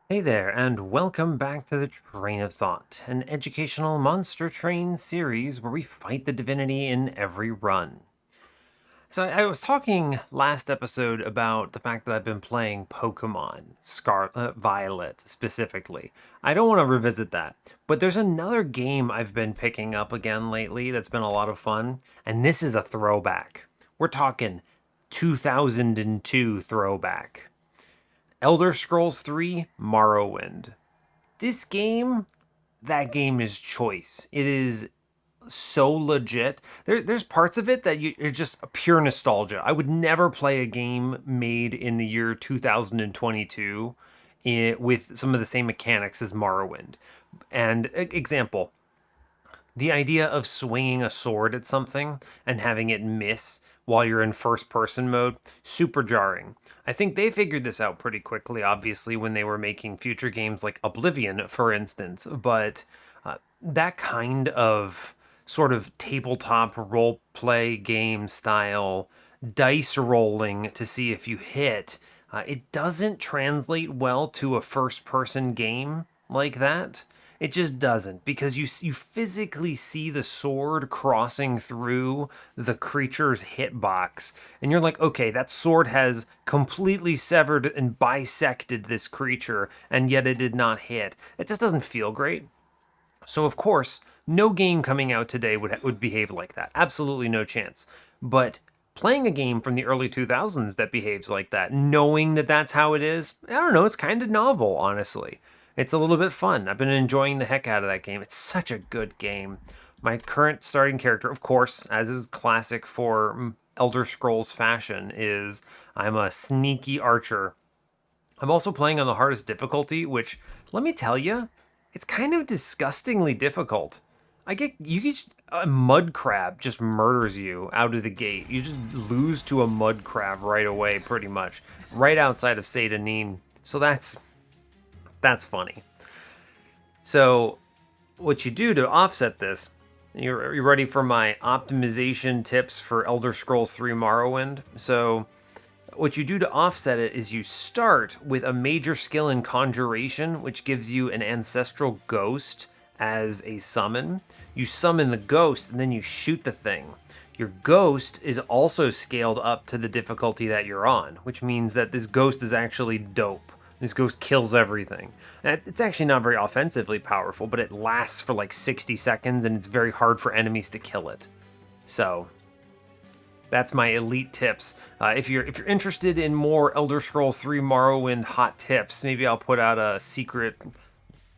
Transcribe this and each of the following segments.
Hey there, and welcome back to the Train of Thought, an educational monster train series where we fight the divinity in every run. So, I was talking last episode about the fact that I've been playing Pokemon, Scarlet, Violet specifically. I don't want to revisit that, but there's another game I've been picking up again lately that's been a lot of fun, and this is a throwback. We're talking 2002 throwback. Elder Scrolls 3 Morrowind. This game, that game is choice. It is so legit. There's parts of it that are just pure nostalgia. I would never play a game made in the year 2022 with some of the same mechanics as Morrowind. And example, the idea of swinging a sword at something and having it miss while you're in first person mode, super jarring. I think they figured this out pretty quickly, obviously, when they were making future games like Oblivion, for instance. But that kind of sort of tabletop role play game style, dice rolling to see if you hit, it doesn't translate well to a first person game like that. It just doesn't, because you physically see the sword crossing through the creature's hitbox, and you're like, okay, that sword has completely severed and bisected this creature, and yet it did not hit. It just doesn't feel great. So of course, no game coming out today would behave like that. Absolutely no chance. But playing a game from the early 2000s that behaves like that, knowing that that's how it is, I don't know, it's kind of novel, honestly. It's a little bit fun. I've been enjoying the heck out of that game. It's such a good game. My current starting character, of course, as is classic for Elder Scrolls fashion, is I'm a sneaky archer. I'm also playing on the hardest difficulty, which, let me tell you, it's kind of disgustingly difficult. A mud crab just murders you out of the gate. You just lose to a mud crab right away, pretty much, right outside of Seyda. So that's funny. So what you do to offset this, you're ready for my optimization tips for Elder Scrolls 3 Morrowind. So what you do to offset it is you start with a major skill in conjuration, which gives you an ancestral ghost as a summon. You summon the ghost and then you shoot the thing. Your ghost is also scaled up to the difficulty that you're on, which means that this ghost is actually dope. This ghost kills everything. And it's actually not very offensively powerful, but it lasts for like 60 seconds and it's very hard for enemies to kill it. So, that's my elite tips. If you're interested in more Elder Scrolls 3 Morrowind hot tips, maybe I'll put out a secret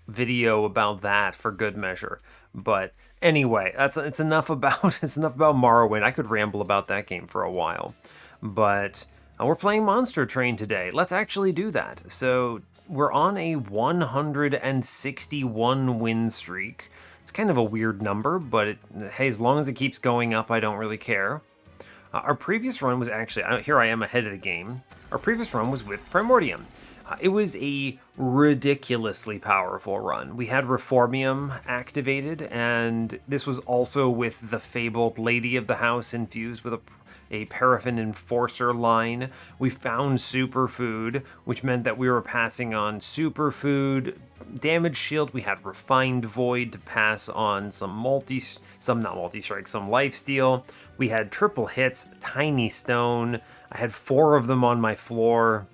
video about that for good measure. But anyway, it's enough about it's enough about Morrowind. I could ramble about that game for a while, but we're playing Monster Train today. Let's actually do that. So we're on a 161 win streak. It's kind of a weird number, but hey, as long as it keeps going up, I don't really care. Our previous run was actually, here I am ahead of the game. Our previous run was with Primordium. It was a ridiculously powerful run. We had Reformium activated, and this was also with the fabled Lady of the House infused with a Paraffin Enforcer line. We found Superfood, which meant that we were passing on Superfood, Damage Shield. We had Refined Void to pass on some not multi-strike, some Lifesteal. We had triple hits, Tiny Stone. I had 4 of them on my floor.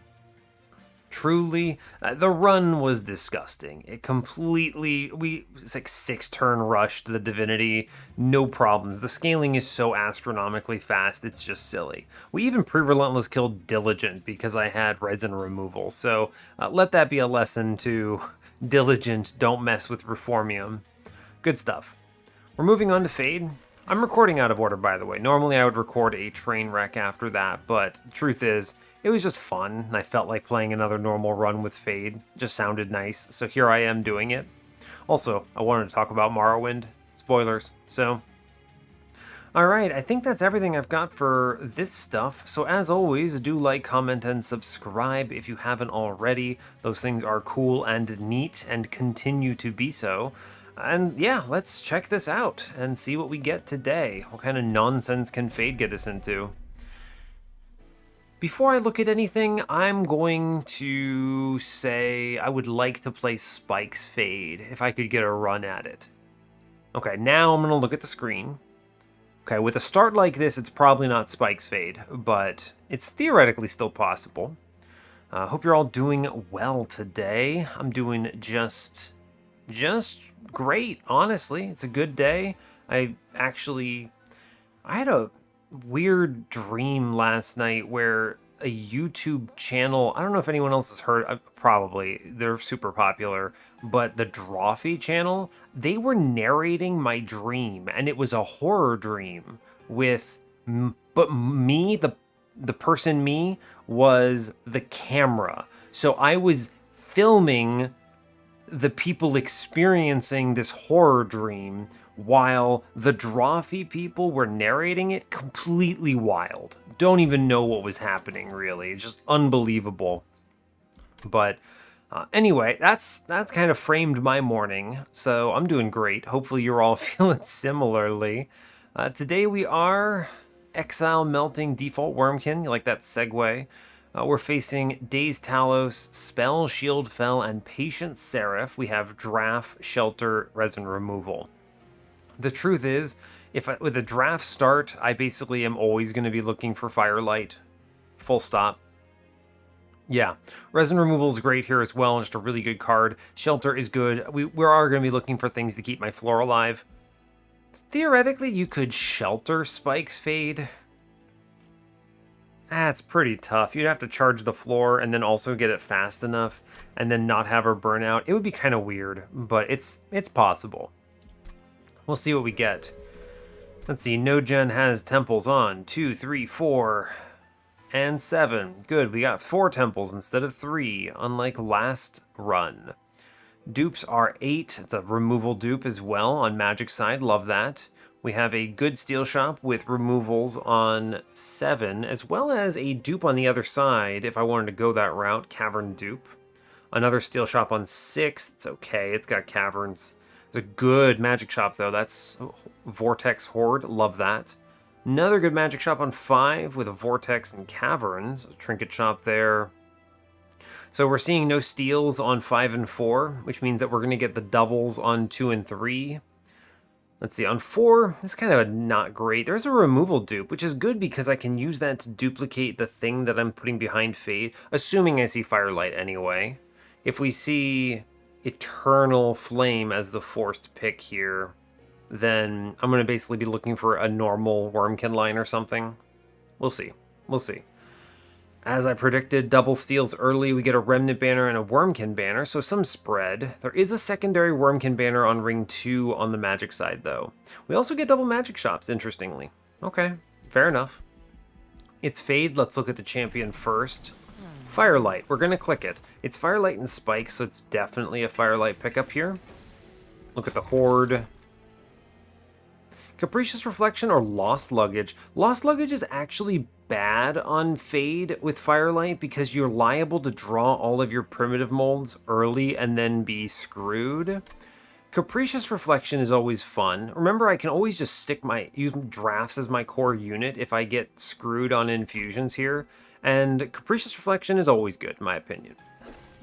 Truly, the run was disgusting. It's like 6-turn rush to the Divinity, no problems. The scaling is so astronomically fast, it's just silly. We even pre-relentless killed Diligent because I had resin removal, so let that be a lesson to Diligent, don't mess with Reformium. Good stuff. We're moving on to Fade. I'm recording out of order, by the way. Normally I would record a train wreck after that, but truth is, it was just fun, and I felt like playing another normal run with Fade. It just sounded nice, so here I am doing it. Also, I wanted to talk about Morrowind. Spoilers. So, alright, I think that's everything I've got for this stuff. So as always, do like, comment, and subscribe if you haven't already. Those things are cool and neat, and continue to be so. And yeah, let's check this out and see what we get today. What kind of nonsense can Fade get us into? Before I look at anything, I'm going to say I would like to play Spike's Fade if I could get a run at it. Okay, now I'm going to look at the screen. Okay, with a start like this, it's probably not Spike's Fade, but it's theoretically still possible. Hope you're all doing well today. I'm doing just great, honestly. It's a good day. I had a weird dream last night where a YouTube channel, I don't know if anyone else has heard, probably, they're super popular, but the Drawfee channel, they were narrating my dream, and it was a horror dream with, but me, the person me, was the camera. So I was filming the people experiencing this horror dream while the Drawfee people were narrating it. Completely wild. Don't even know what was happening, really. It's just unbelievable. But anyway, that's kind of framed my morning, so I'm doing great. Hopefully you're all feeling similarly. Today we are Exile melting default Wurmkin. You like that segue? We're facing Dazed Talos, Spell, Shield Fell, and Patient Seraph. We have Draft, Shelter, Resin Removal. The truth is, with a draft start, I basically am always going to be looking for Firelight. Full stop. Yeah, Resin Removal is great here as well, just a really good card. Shelter is good. We are going to be looking for things to keep my floor alive. Theoretically, you could Shelter Spike's Fade. That's pretty tough. You'd have to charge the floor and then also get it fast enough and then not have her burn out. It would be kind of weird, but it's possible. We'll see what we get. Let's see, No Gen has temples on 2, 3, 4, and 7. Good, we got 4 temples instead of 3, unlike last run. Dupes are 8. It's a removal dupe as well on Magic side. Love that. We have a good steel shop with removals on 7, as well as a dupe on the other side if I wanted to go that route, Cavern dupe. Another steel shop on 6. It's okay. It's got caverns. It's a good magic shop, though. That's Vortex Horde. Love that. Another good magic shop on 5 with a Vortex and Caverns. A trinket shop there. So we're seeing no steals on 5 and 4, which means that we're going to get the doubles on 2 and 3. Let's see, on 4, it's kind of not great. There's a removal dupe, which is good because I can use that to duplicate the thing that I'm putting behind Fade, assuming I see Firelight anyway. If we see Eternal Flame as the forced pick here, then I'm going to basically be looking for a normal Wurmkin line or something. We'll see. We'll see. As I predicted, double steals early. We get a Remnant banner and a Wurmkin banner, so some spread. There is a secondary Wurmkin banner on Ring 2 on the Magic side, though. We also get double Magic shops, interestingly. Okay, fair enough. It's Fade. Let's look at the champion first. Firelight. We're going to click it. It's Firelight and Spike, so it's definitely a Firelight pickup here. Look at the Horde. Capricious Reflection or Lost Luggage. Lost Luggage is actually bad on Fade with Firelight because you're liable to draw all of your primitive molds early and then be screwed. Capricious Reflection is always fun. Remember, I can always just use drafts as my core unit if I get screwed on infusions here. And Capricious Reflection is always good, in my opinion.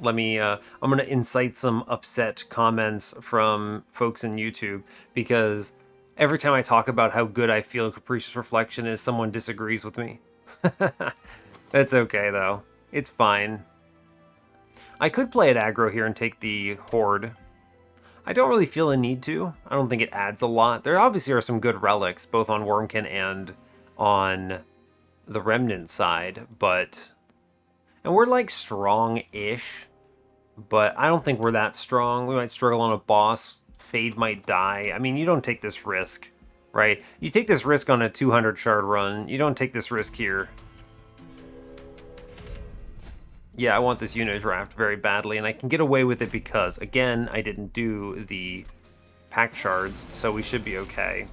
I'm going to incite some upset comments from folks in YouTube because every time I talk about how good I feel Capricious Reflection is, someone disagrees with me. That's okay, though. It's fine. I could play it aggro here and take the Horde. I don't really feel a need to. I don't think it adds a lot. There obviously are some good relics, both on Wurmkin and on the Remnant side, but... And we're, like, strong-ish, but I don't think we're that strong. We might struggle on a boss. Fade might die. I mean, you don't take this risk, right? You take this risk on a 200 shard run. You don't take this risk here. Yeah, I want this unit draft very badly, and I can get away with it because, again, I didn't do the pack shards, so we should be okay.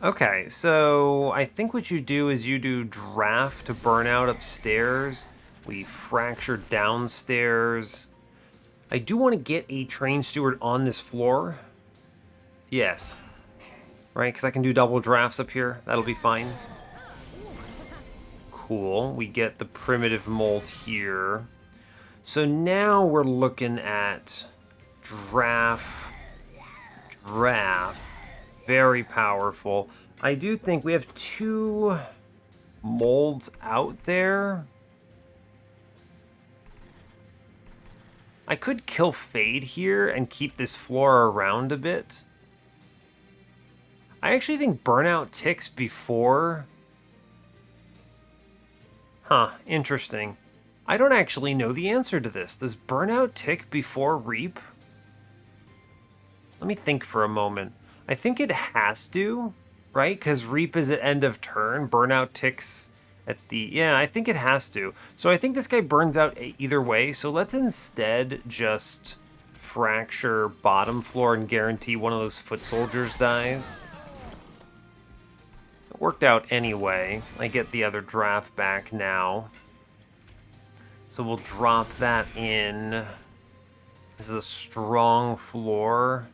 Okay, so I think what you do is you do draft to burn out upstairs. We fracture downstairs. I do want to get a train steward on this floor. Yes. Right, because I can do double drafts up here. That'll be fine. cool. We get the primitive mold here. So now we're looking at Draft. Very powerful. I do think we have 2 molds out there. I could kill Fade here and keep this Flora around a bit. I actually think Burnout ticks before. Huh, interesting. I don't actually know the answer to this. Does Burnout tick before Reap? Let me think for a moment. I think it has to, right? Because Reap is at end of turn. Burnout ticks at the... Yeah, I think it has to. So I think this guy burns out either way. So let's instead just fracture bottom floor and guarantee one of those foot soldiers dies. It worked out anyway. I get the other draft back now. So we'll drop that in. This is a strong floor.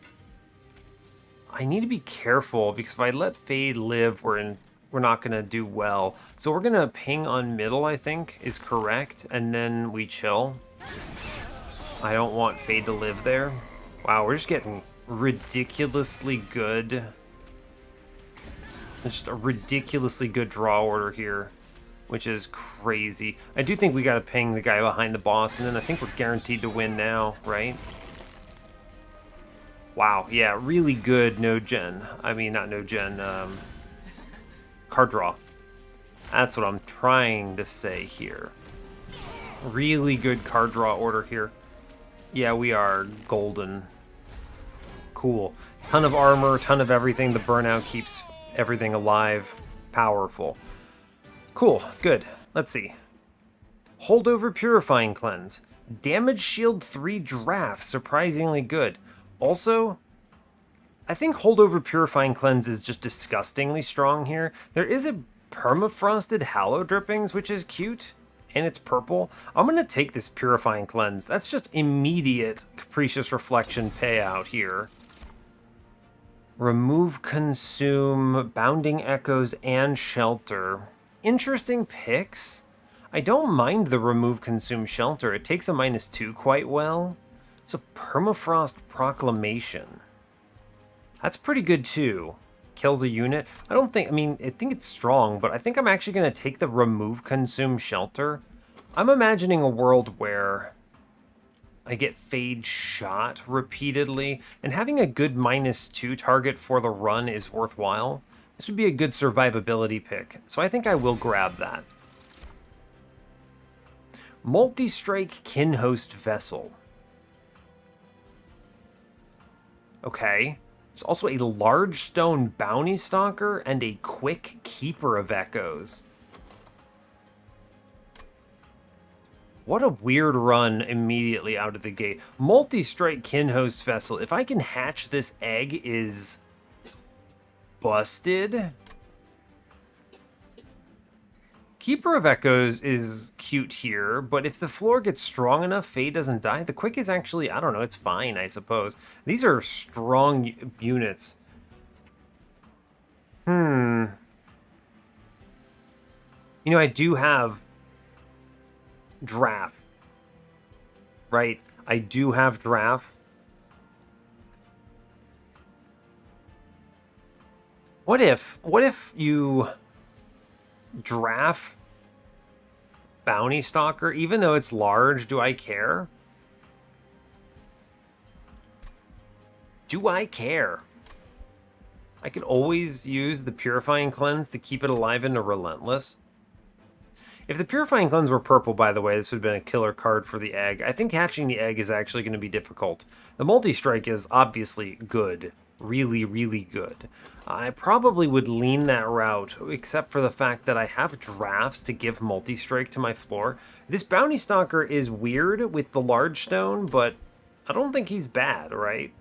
I need to be careful because if I let Fade live, we're not going to do well. So we're going to ping on middle, I think, is correct. And then we chill. I don't want Fade to live there. Wow, we're just getting ridiculously good. Just a ridiculously good draw order here, which is crazy. I do think we got to ping the guy behind the boss, and then I think we're guaranteed to win now, right? Wow, yeah, really good no-gen. I mean, not no-gen, card draw. That's what I'm trying to say here. Really good card draw order here. Yeah, we are golden. Cool. Ton of armor, ton of everything. The burnout keeps everything alive. Powerful. Cool, good. Let's see. Holdover Purifying Cleanse. Damage Shield 3 Draft. Surprisingly good. Also, I think Holdover Purifying Cleanse is just disgustingly strong here. There is a Permafrosted Hallow Drippings, which is cute, and it's purple. I'm going to take this Purifying Cleanse. That's just immediate Capricious Reflection payout here. Remove, Consume, Bounding Echoes, and Shelter. Interesting picks. I don't mind the Remove, Consume, Shelter. It takes a -2 quite well. So Permafrost Proclamation. That's pretty good too. Kills a unit. I think it's strong, but I think I'm actually going to take the Remove, Consume, Shelter. I'm imagining a world where I get Fade shot repeatedly, and having a good -2 target for the run is worthwhile. This would be a good survivability pick, so I think I will grab that. Multi-Strike Kinhost Vessel. Okay. There's also a Large Stone Bounty Stalker and a Quick Keeper of Echoes. What a weird run immediately out of the gate. Multi-Strike Kinhost Vessel. If I can hatch this egg is busted. Keeper of Echoes is cute here, but if the floor gets strong enough, Fade doesn't die. The Quick is actually, I don't know, it's fine, I suppose. These are strong units. You know, I do have Draft, right? I do have Draft. What if you Draft Bounty Stalker, even though it's large? Do I care? Do I care? I could always use the Purifying Cleanse to keep it alive into Relentless. If the Purifying Cleanse were purple, by the way, this would have been a killer card for the egg. I think hatching the egg is actually going to be difficult. The multi-strike is obviously good. Really, really good. I probably would lean that route, except for the fact that I have drafts to give multi-strike to my floor. This Bounty Stalker is weird with the large stone, but I don't think he's bad, right?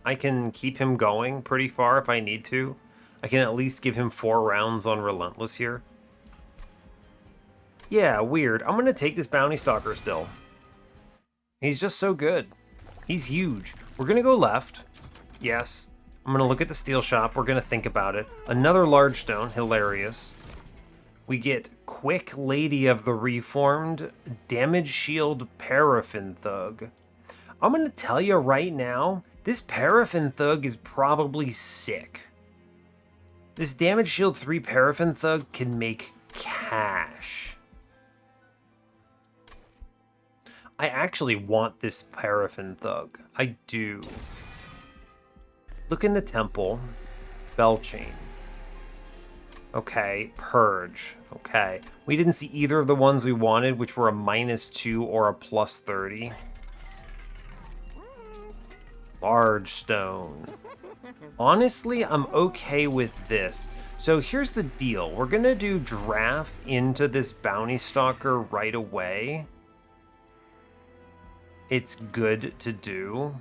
I can keep him going pretty far if I need to. I can at least give him 4 rounds on Relentless here. Yeah, weird. I'm going to take this Bounty Stalker still. He's just so good. He's huge. We're going to go left. Yes. I'm going to look at the steel shop. We're going to think about it. Another large stone. Hilarious. We get Quick Lady of the Reformed, Damage Shield Paraffin Thug. I'm going to tell you right now, this Paraffin Thug is probably sick. This Damage Shield 3 Paraffin Thug can make cash. I actually want this Paraffin Thug. I do. Look in the temple. Bell Chain. Okay, Purge. Okay. We didn't see either of the ones we wanted, which were a -2 or a +30. Large Stone. Honestly, I'm okay with this. So here's the deal. We're going to do Draft into this Bounty Stalker right away. It's good to do.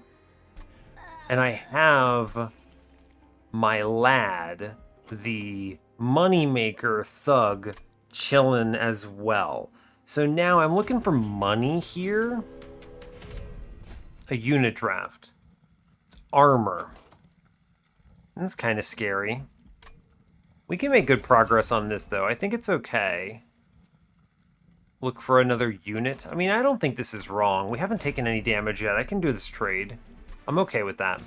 And I have my lad, the Moneymaker Thug, chilling as well. So now I'm looking for money here. A unit draft. It's armor. That's kind of scary. We can make good progress on this, though. I think it's okay. Look for another unit. I mean, I don't think this is wrong. We haven't taken any damage yet. I can do this trade. I'm okay with that.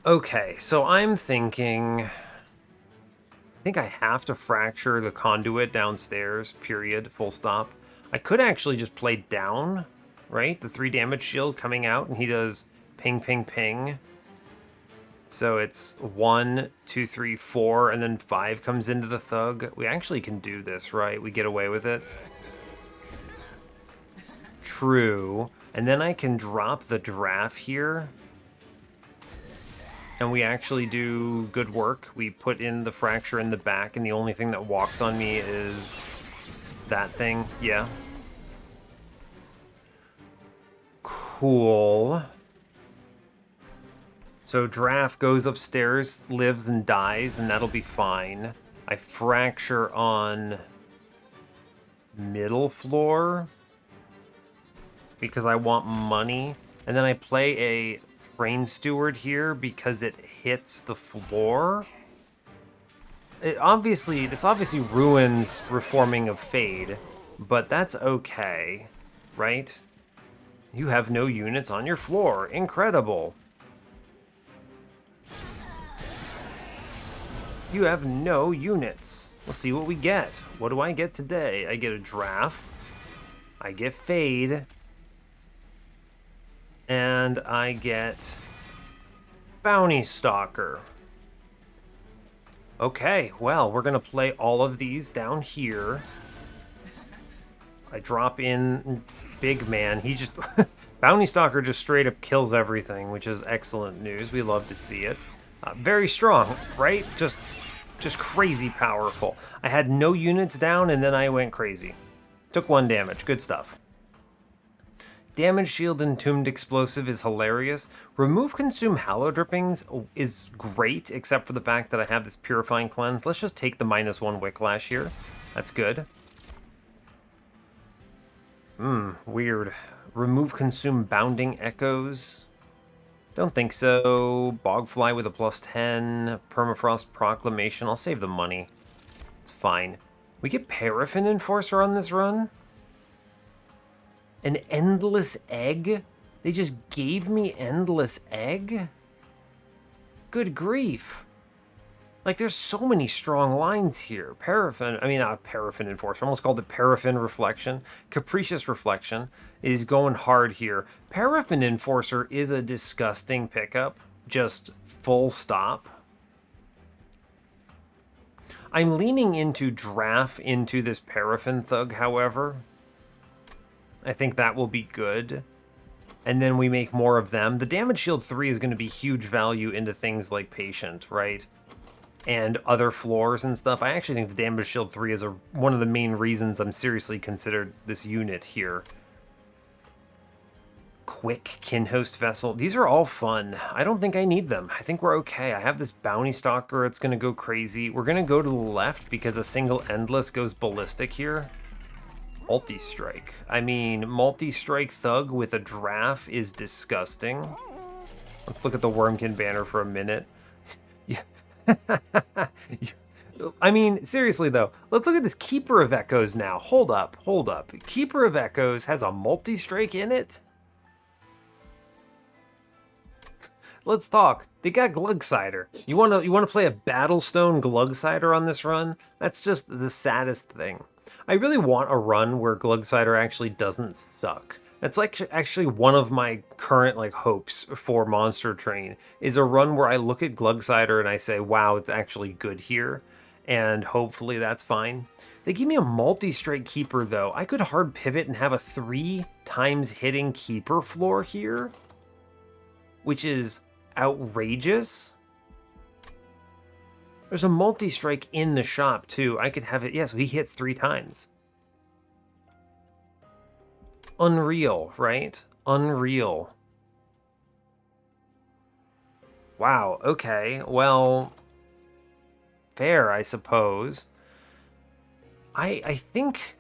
Okay, so I'm thinking... I think I have to fracture the conduit downstairs, period, full stop. I could actually just play down, right? The 3 damage shield coming out, and he does ping, ping, ping. So it's 1, 2, 3, 4, and then 5 comes into the thug. We actually can do this, right? We get away with it. True. And then I can drop the draft here. And we actually do good work. We put in the fracture in the back, and the only thing that walks on me is that thing. Yeah. Cool. So draft goes upstairs, lives and dies, and that'll be fine. I fracture on middle floor because I want money. And then I play a Train Steward here because it hits the floor. This obviously ruins Reforming of Fade, but that's okay, right? You have no units on your floor. Incredible. You have no units. We'll see what we get. What do I get today? I get a draft. I get Fade. And I get Bounty Stalker. Okay, well, we're going to play all of these down here. I drop in Big Man. He just... Bounty Stalker just straight up kills everything, which is excellent news. We love to see it. Very strong, right? Just crazy powerful. I had no units down, and then I went crazy. Took 1 damage. Good stuff. Damage Shield Entombed Explosive is hilarious. Remove Consume Hallow Drippings is great, except for the fact that I have this Purifying Cleanse. Let's just take the -1 Wicklash here. That's good. Weird. Remove Consume Bounding Echoes. Don't think so. Bogfly with a +10. Permafrost Proclamation. I'll save the money. It's fine. We get Paraffin Enforcer on this run? An Endless Egg? They just gave me Endless Egg? Good grief. Like, there's so many strong lines here. Paraffin, I mean, not Paraffin Enforcer. I almost called it Paraffin Reflection. Capricious Reflection is going hard here. Paraffin Enforcer is a disgusting pickup. Just full stop. I'm leaning into draft into this Paraffin Thug, however. I think that will be good. And then we make more of them. The Damage Shield 3 is going to be huge value into things like Patient, right? And other floors and stuff. I actually think the Damage Shield 3 is one of the main reasons I'm seriously considered this unit here. Quick Kinhost Vessel. These are all fun. I don't think I need them. I think we're okay. I have this Bounty Stalker. It's going to go crazy. We're going to go to the left because a single Endless goes ballistic here. Multi-strike. I mean, multi-strike thug with a draft is disgusting. Let's look at the Wurmkin banner for a minute. Yeah, I mean, seriously though, let's look at this Keeper of Echoes now. Hold up, hold up. Keeper of Echoes has a multi-strike in it? Let's talk. They got Glugsider. You wanna play a Battlestone Glugsider on this run? That's just the saddest thing. I really want a run where Glugsider actually doesn't suck. That's like actually one of my current like hopes for Monster Train is a run where I look at Glugsider and I say, wow, it's actually good here. And hopefully that's fine. They give me a multi-strike keeper though. I could hard pivot and have a 3 times hitting keeper floor here, which is outrageous. There's a multi-strike in the shop too. I could have it, yeah, so he hits 3 times. Unreal, right? Unreal. Wow, okay, well, fair, I suppose. I think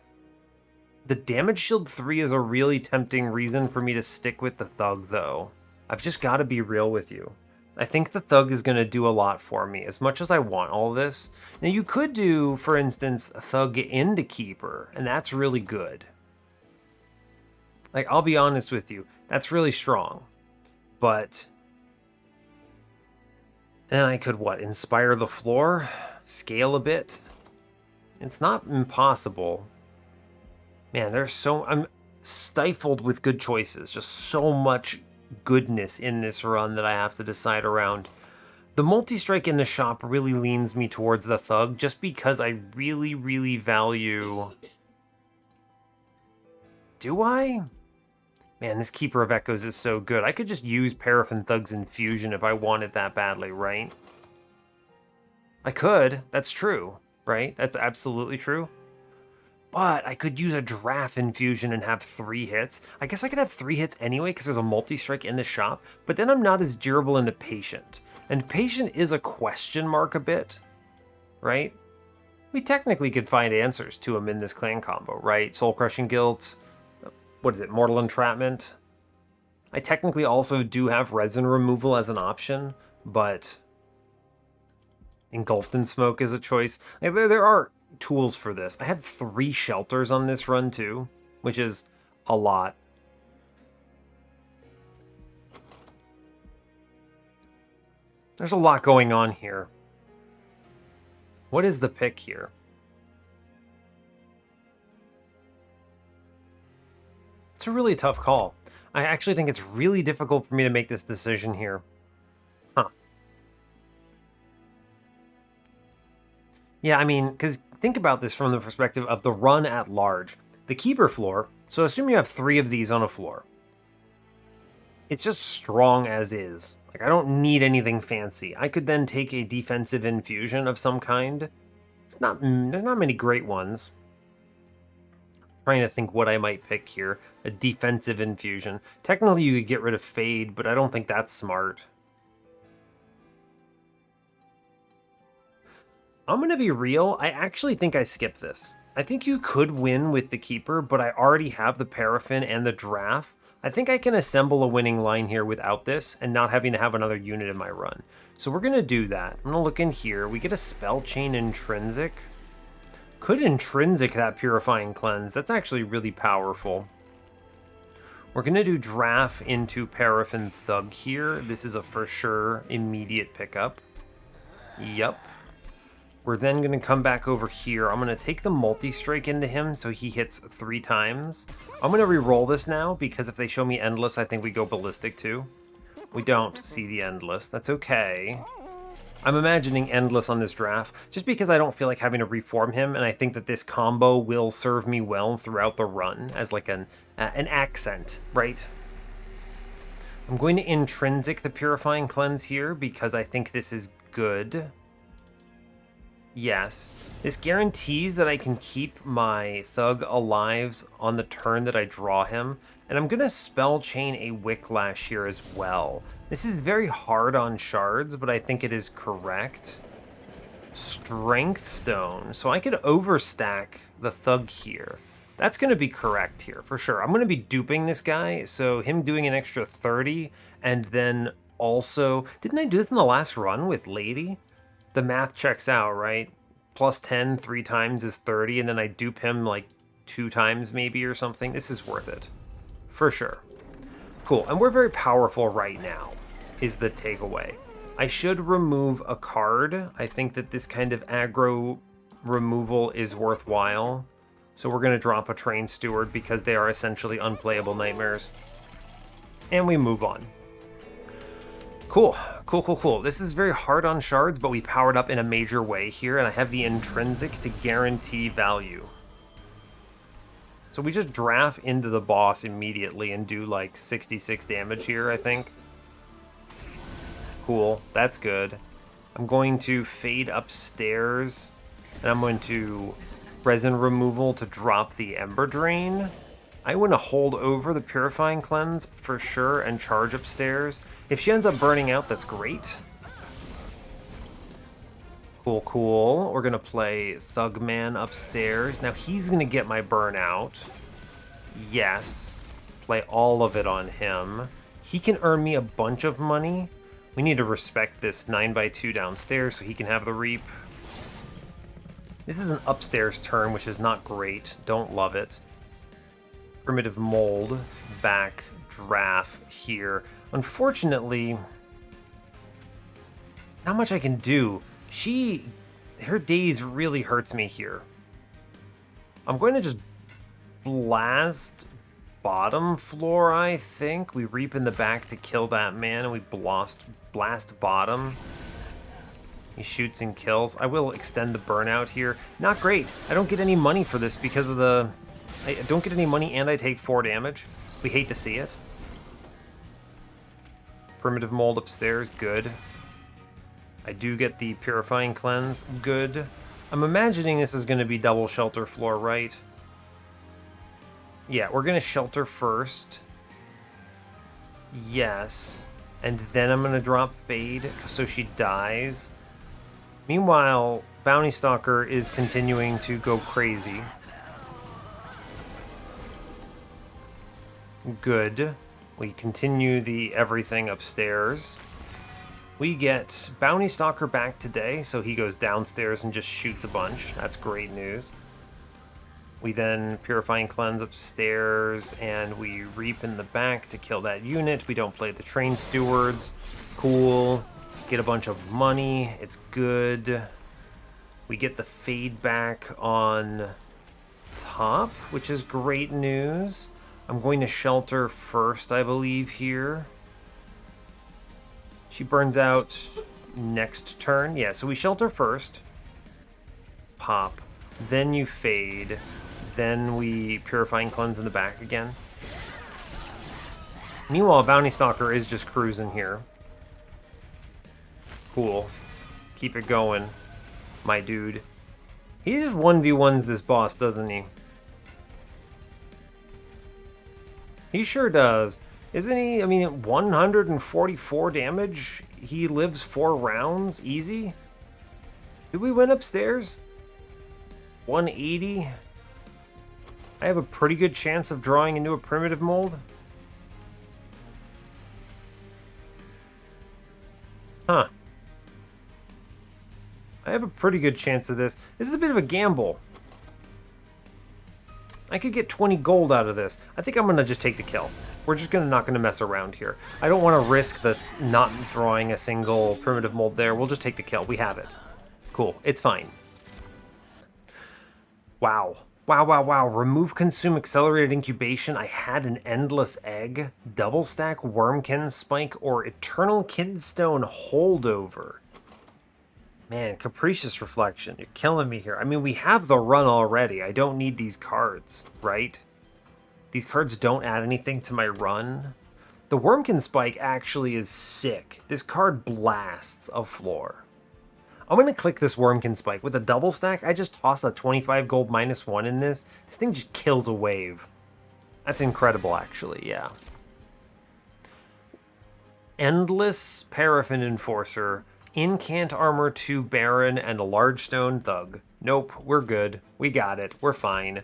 the damage shield 3 is a really tempting reason for me to stick with the Thug, though. I've just got to be real with you. I think the Thug is going to do a lot for me, as much as I want all this. Now, you could do, for instance, a Thug into Keeper, and that's really good. Like, I'll be honest with you, that's really strong. But then I could, what, inspire the floor? Scale a bit? It's not impossible. Man, I'm stifled with good choices. Just so much goodness in this run that I have to decide around. The multi-strike in the shop really leans me towards the Thug, just because I really, really value... Do I? Man, this Keeper of Echoes is so good. I could just use Paraffin Thug's Infusion if I wanted that badly, right? I could. That's true, right? That's absolutely true. But I could use a Draft Infusion and have 3 hits. I guess I could have 3 hits anyway because there's a multi-strike in the shop, but then I'm not as durable into Patient. And Patient is a question mark a bit, right? We technically could find answers to him in this clan combo, right? Soul Crushing Guilt, what is it, Mortal Entrapment? I technically also do have Resin Removal as an option, but Engulfed in Smoke is a choice. Like, there are tools for this. I have 3 shelters on this run too, which is a lot. There's a lot going on here. What is the pick here? It's a really tough call. I actually think it's really difficult for me to make this decision here. Huh. Yeah, I mean, because think about this from the perspective of the run at large. The Keeper floor, so assume you have 3 of these on a floor. It's just strong as is. Like, I don't need anything fancy. I could then take a defensive infusion of some kind. There's not many great ones. Trying to think what I might pick here. A defensive infusion. Technically, you could get rid of Fade, but I don't think that's smart. I'm going to be real. I actually think I skip this. I think you could win with the Keeper, but I already have the Paraffin and the Draft. I think I can assemble a winning line here without this and not having to have another unit in my run. So we're going to do that. I'm going to look in here. We get a Spell Chain Intrinsic. Could Intrinsic that Purifying Cleanse. That's actually really powerful. We're going to do Draft into Paraffin Thug here. This is a for sure immediate pickup. Yep. We're then going to come back over here. I'm going to take the multi-strike into him so he hits 3 times. I'm going to re-roll this now because if they show me Endless, I think we go Ballistic too. We don't see the Endless. That's okay. I'm imagining Endless on this draft just because I don't feel like having to reform him, and I think that this combo will serve me well throughout the run as like an accent, right? I'm going to Intrinsic the Purifying Cleanse here because I think this is good. Yes. This guarantees that I can keep my Thug alive on the turn that I draw him. And I'm going to Spell Chain a Wicklash here as well. This is very hard on shards, but I think it is correct. Strength Stone. So I could overstack the Thug here. That's going to be correct here, for sure. I'm going to be duping this guy, so him doing an extra 30, and then also... Didn't I do this in the last run with Lady? The math checks out, right? Plus 10 3 times is 30, and then I dupe him like 2 times maybe or something. This is worth it. For sure. Cool, and we're very powerful right now, is the takeaway. I should remove a card. I think that this kind of aggro removal is worthwhile. So we're going to drop a Train Steward because they are essentially unplayable nightmares. And we move on. Cool, cool, cool, cool. This is very hard on shards, but we powered up in a major way here, and I have the intrinsic to guarantee value. So we just draft into the boss immediately and do like 66 damage here, I think. Cool, that's good. I'm going to fade upstairs, and I'm going to resin removal to drop the Ember Drain. I want to hold over the Purifying Cleanse for sure and charge upstairs. If she ends up burning out, that's great. Cool, cool. We're going to play Thugman upstairs. Now he's going to get my burnout. Yes. Play all of it on him. He can earn me a bunch of money. We need to respect this 9x2 downstairs so he can have the Reap. This is an upstairs turn, which is not great. Don't love it. Primitive Mold, back, draft here. Unfortunately, not much I can do. Her daze really hurts me here. I'm going to just blast bottom floor, I think. We reap in the back to kill that man, and we blast bottom. He shoots and kills. I will extend the burnout here. Not great. I don't get any money for this because of the... I don't get any money and I take 4 damage. We hate to see it. Primitive Mold upstairs, good. I do get the Purifying Cleanse, good. I'm imagining this is going to be double shelter floor, right? Yeah, we're going to shelter first. Yes. And then I'm going to drop Fade so she dies. Meanwhile, Bounty Stalker is continuing to go crazy. Good. We continue the everything upstairs. We get Bounty Stalker back today, so he goes downstairs and just shoots a bunch. That's great news. We then Purifying Cleanse upstairs, and we reap in the back to kill that unit. We don't play the Train Stewards. Cool. Get a bunch of money. It's good. We get the Fade back on top, which is great news. I'm going to shelter first, I believe, here. She burns out next turn. Yeah, so we shelter first. Pop. Then you Fade. Then we Purifying Cleanse in the back again. Meanwhile, Bounty Stalker is just cruising here. Cool. Keep it going, my dude. He just 1v1s this boss, doesn't he? He sure does. Isn't he? I mean, 144 damage. He lives 4 rounds. Easy. Did we win upstairs? 180. I have a pretty good chance of drawing into a Primitive Mold. Huh. I have a pretty good chance of this. This is a bit of a gamble. I could get 20 gold out of this. I think I'm going to just take the kill. We're just not going to mess around here. I don't want to risk the not drawing a single Primitive Mold there. We'll just take the kill. We have it. Cool. It's fine. Wow. Wow, wow, wow. Remove Consume Accelerated Incubation. I had an Endless Egg, Double Stack Wurmkin Spike, or Eternal Kidstone Holdover. Man, Capricious Reflection. You're killing me here. I mean, we have the run already. I don't need these cards, right? These cards don't add anything to my run. The Wurmkin Spike actually is sick. This card blasts a floor. I'm going to click this Wurmkin Spike. With a double stack, I just toss a 25 gold -1 in this. This thing just kills a wave. That's incredible, actually, yeah. Endless Paraffin Enforcer, Incant Armor 2 Baron, and a Large Stone Thug. Nope, we're good. We got it. We're fine.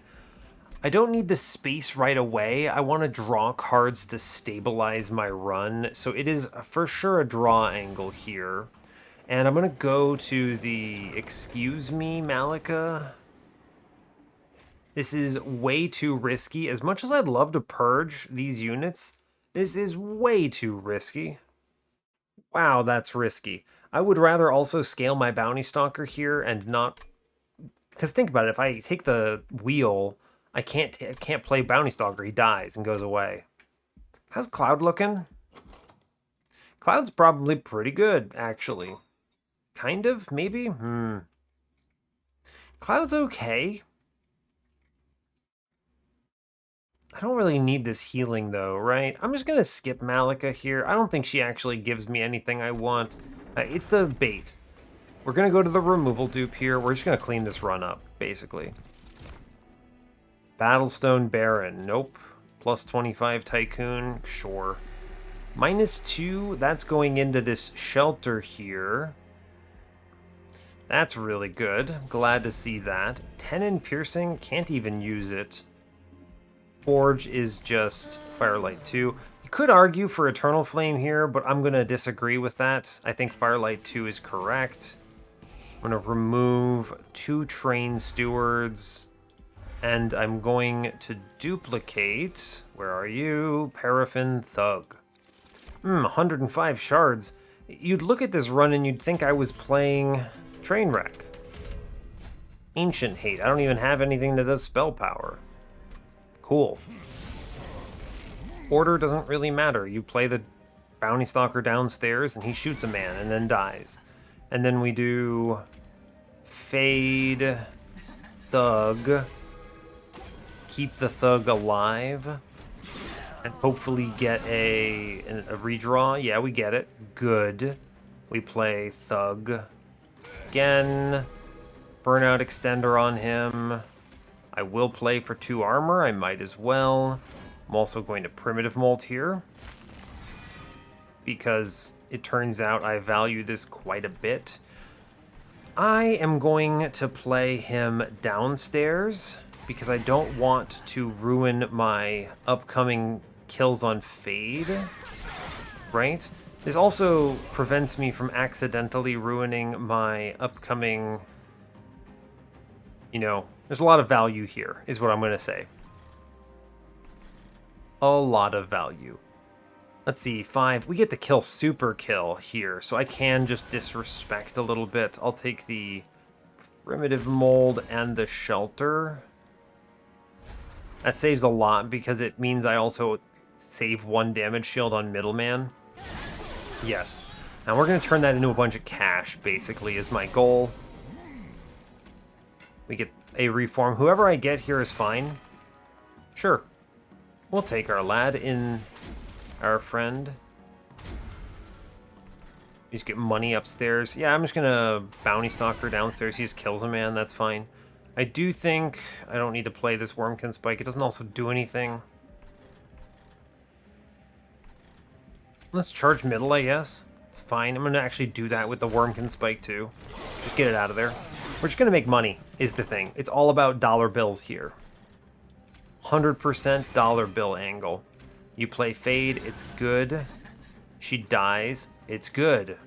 I don't need the space right away. I want to draw cards to stabilize my run, so it is for sure a draw angle here. And I'm going to go to the Excuse Me, Malika. This is way too risky. As much as I'd love to purge these units, this is way too risky. Wow, that's risky. I would rather also scale my Bounty Stalker here and not... Because think about it, if I take the wheel, I can't play Bounty Stalker. He dies and goes away. How's Cloud looking? Cloud's probably pretty good, actually. Kind of, maybe? Cloud's okay. I don't really need this healing, though, right? I'm just going to skip Malika here. I don't think she actually gives me anything I want. It's a bait. We're going to go to the removal dupe here. We're just going to clean this run up, basically. Battlestone Baron. Nope. Plus 25 Tycoon. Sure. -2. That's going into this shelter here. That's really good. Glad to see that. 10 in piercing. Can't even use it. Forge is just Firelight 2. You could argue for Eternal Flame here, but I'm going to disagree with that. I think Firelight 2 is correct. I'm going to remove 2 Train Stewards, and I'm going to duplicate... Where are you? Paraffin Thug. 105 shards. You'd look at this run and you'd think I was playing Trainwreck. Ancient Hate. I don't even have anything that does spell power. Cool. Order doesn't really matter. You play the Bounty Stalker downstairs and he shoots a man and then dies. And then we do Fade, Thug, keep the Thug alive, and hopefully get a redraw. Yeah, we get it. Good. We play Thug. Again, Burnout Extender on him. I will play for 2 armor. I might as well. I'm also going to Primitive Molt here, because it turns out I value this quite a bit. I am going to play him downstairs because I don't want to ruin my upcoming kills on Fade, right? This also prevents me from accidentally ruining my upcoming, you know, there's a lot of value here, is what I'm going to say. A lot of value. Let's see, 5. We get the kill super kill here, so I can just disrespect a little bit. I'll take the Primitive Mold and the Shelter. That saves a lot because it means I also save 1 damage shield on Middleman. Yes. Now we're going to turn that into a bunch of cash, basically, is my goal. We get a reform. Whoever I get here is fine. Sure. We'll take our lad in... Our friend. You just get money upstairs. Yeah, I'm just gonna Bounty Stalker downstairs. He just kills a man, that's fine. I do think I don't need to play this Wurmkin Spike. It doesn't also do anything. Let's charge middle, I guess. It's fine. I'm gonna actually do that with the Wurmkin Spike too. Just get it out of there. We're just gonna make money, is the thing. It's all about dollar bills here. 100% dollar bill angle. You play Fade, it's good. She dies, it's good.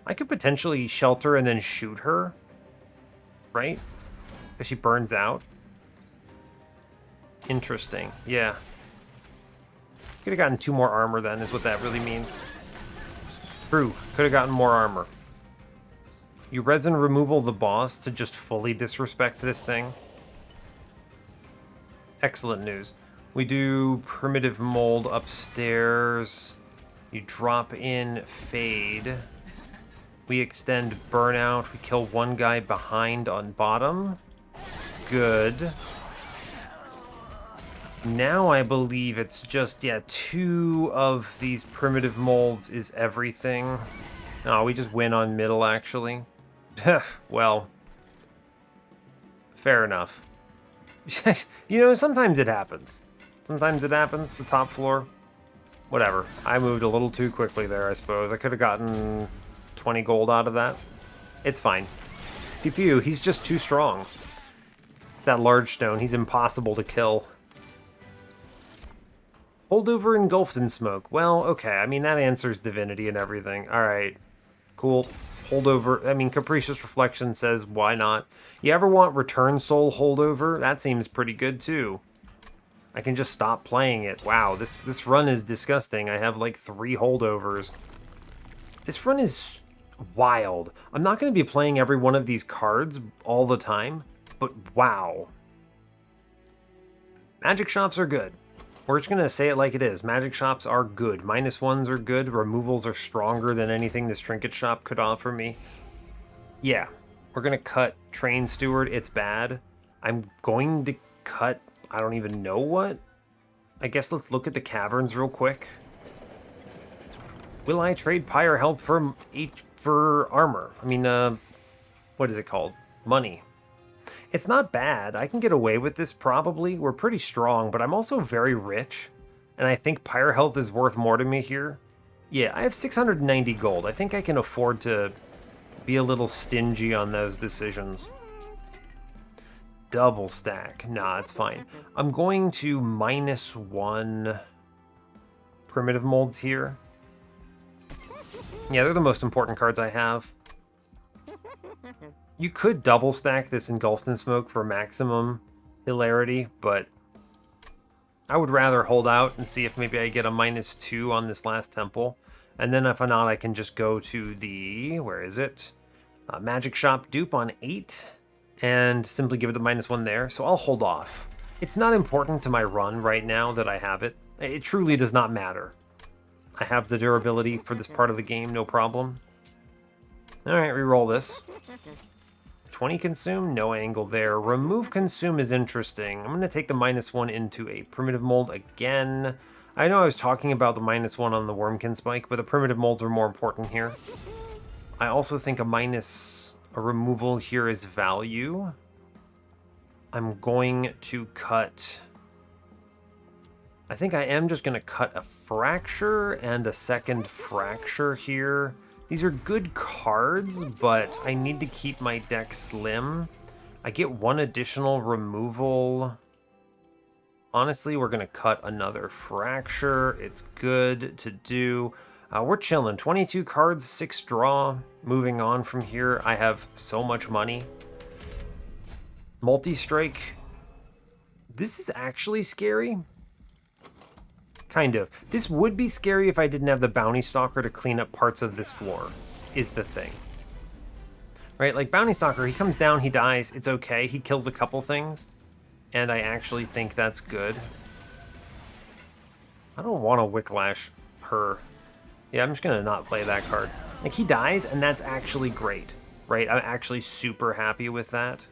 I could potentially shelter and then shoot her, right? Because she burns out. Interesting, yeah. Could have gotten 2 more armor then, is what that really means. True, could have gotten more armor. You resin removal the boss to just fully disrespect this thing. Excellent news. We do Primitive Mold upstairs. You drop in Fade. We extend Burnout. We kill 1 guy behind on bottom. Good. Now I believe it's just, yeah, 2 of these Primitive Molds is everything. No, we just win on middle, actually. Well, fair enough. You know, sometimes it happens. Sometimes it happens, the top floor. Whatever. I moved a little too quickly there, I suppose. I could have gotten 20 gold out of that. It's fine. Pew pew, he's just too strong. It's that large stone. He's impossible to kill. Holdover engulfed in smoke. Well, okay. I mean, that answers Divinity and everything. All right. Cool. Holdover. I mean, Capricious Reflection says, why not? You ever want Return Soul holdover? That seems pretty good, too. I can just stop playing it. Wow, this run is disgusting. I have, like, 3 holdovers. This run is wild. I'm not going to be playing every one of these cards all the time, but wow. Magic shops are good. We're just going to say it like it is. Magic shops are good. -1s are good. Removals are stronger than anything this trinket shop could offer me. Yeah, we're going to cut Train Steward. It's bad. I'm going to cut, I don't even know what. I guess let's look at the caverns real quick. Will I trade Pyre Health for armor? I mean, what is it called? Money. It's not bad. I can get away with this probably. We're pretty strong, but I'm also very rich. And I think Pyre Health is worth more to me here. Yeah, I have 690 gold. I think I can afford to be a little stingy on those decisions. Double stack. Nah, it's fine. I'm going to -1 primitive molds here. Yeah, they're the most important cards I have. You could double stack this Engulfed in Smoke for maximum hilarity, but I would rather hold out and see if maybe I get a -2 on this last temple. And then if not, I can just go to the, where is it? Magic Shop dupe on 8 and simply give it the -1 there. So I'll hold off. It's not important to my run right now that I have it. It truly does not matter. I have the durability for this part of the game, no problem. Alright, reroll this. 20 consume, no angle there. Remove consume is interesting. I'm going to take the -1 into a primitive mold again. I know I was talking about the -1 on the Wurmkin spike, but the primitive molds are more important here. I also think a removal here is value. I'm going to cut... I think I am just going to cut a Fracture and a second Fracture here. These are good cards, but I need to keep my deck slim. I get 1 additional removal. Honestly, we're going to cut another Fracture. It's good to do. We're chilling. 22 cards, 6 draw. Moving on from here, I have so much money. Multi-strike. This is actually scary. Kind of. This would be scary if I didn't have the Bounty Stalker to clean up parts of this floor, is the thing. Right, like Bounty Stalker, he comes down, he dies, it's okay. He kills a couple things, and I actually think that's good. I don't want to Wicklash her. Yeah, I'm just going to not play that card. Like, he dies, and that's actually great, right? I'm actually super happy with that.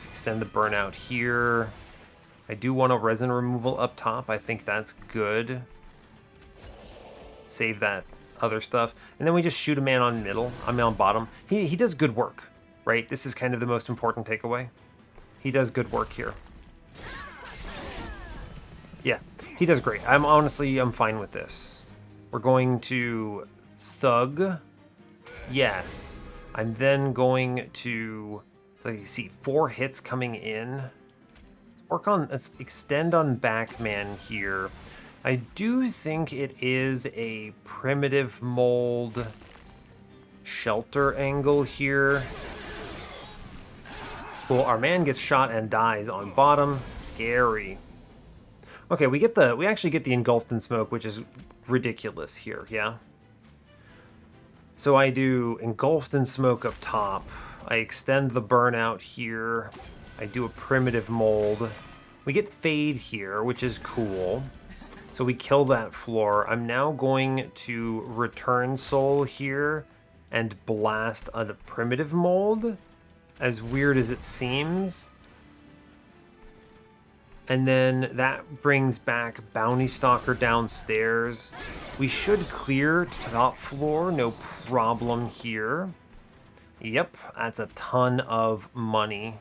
Extend the burnout here. I do want a resin removal up top. I think that's good. Save that other stuff. And then we just shoot a man on middle. I mean on bottom. He does good work, right? This is kind of the most important takeaway. He does good work here. Yeah, he does great. I'm fine with this. We're going to Thug. Yes. I'm then going to, so you see 4 hits coming in. Let's extend on Backman here. I do think it is a primitive mold shelter angle here. Cool, our man gets shot and dies on bottom. Scary. Okay, we actually get the Engulfed in Smoke, which is ridiculous here, yeah? So I do Engulfed in Smoke up top. I extend the burnout here. I do a primitive mold. We get Fade here, which is cool. So we kill that floor. I'm now going to Return Soul here and blast a primitive mold, as weird as it seems. And then that brings back Bounty Stalker downstairs. We should clear top floor, no problem here. Yep, that's a ton of money.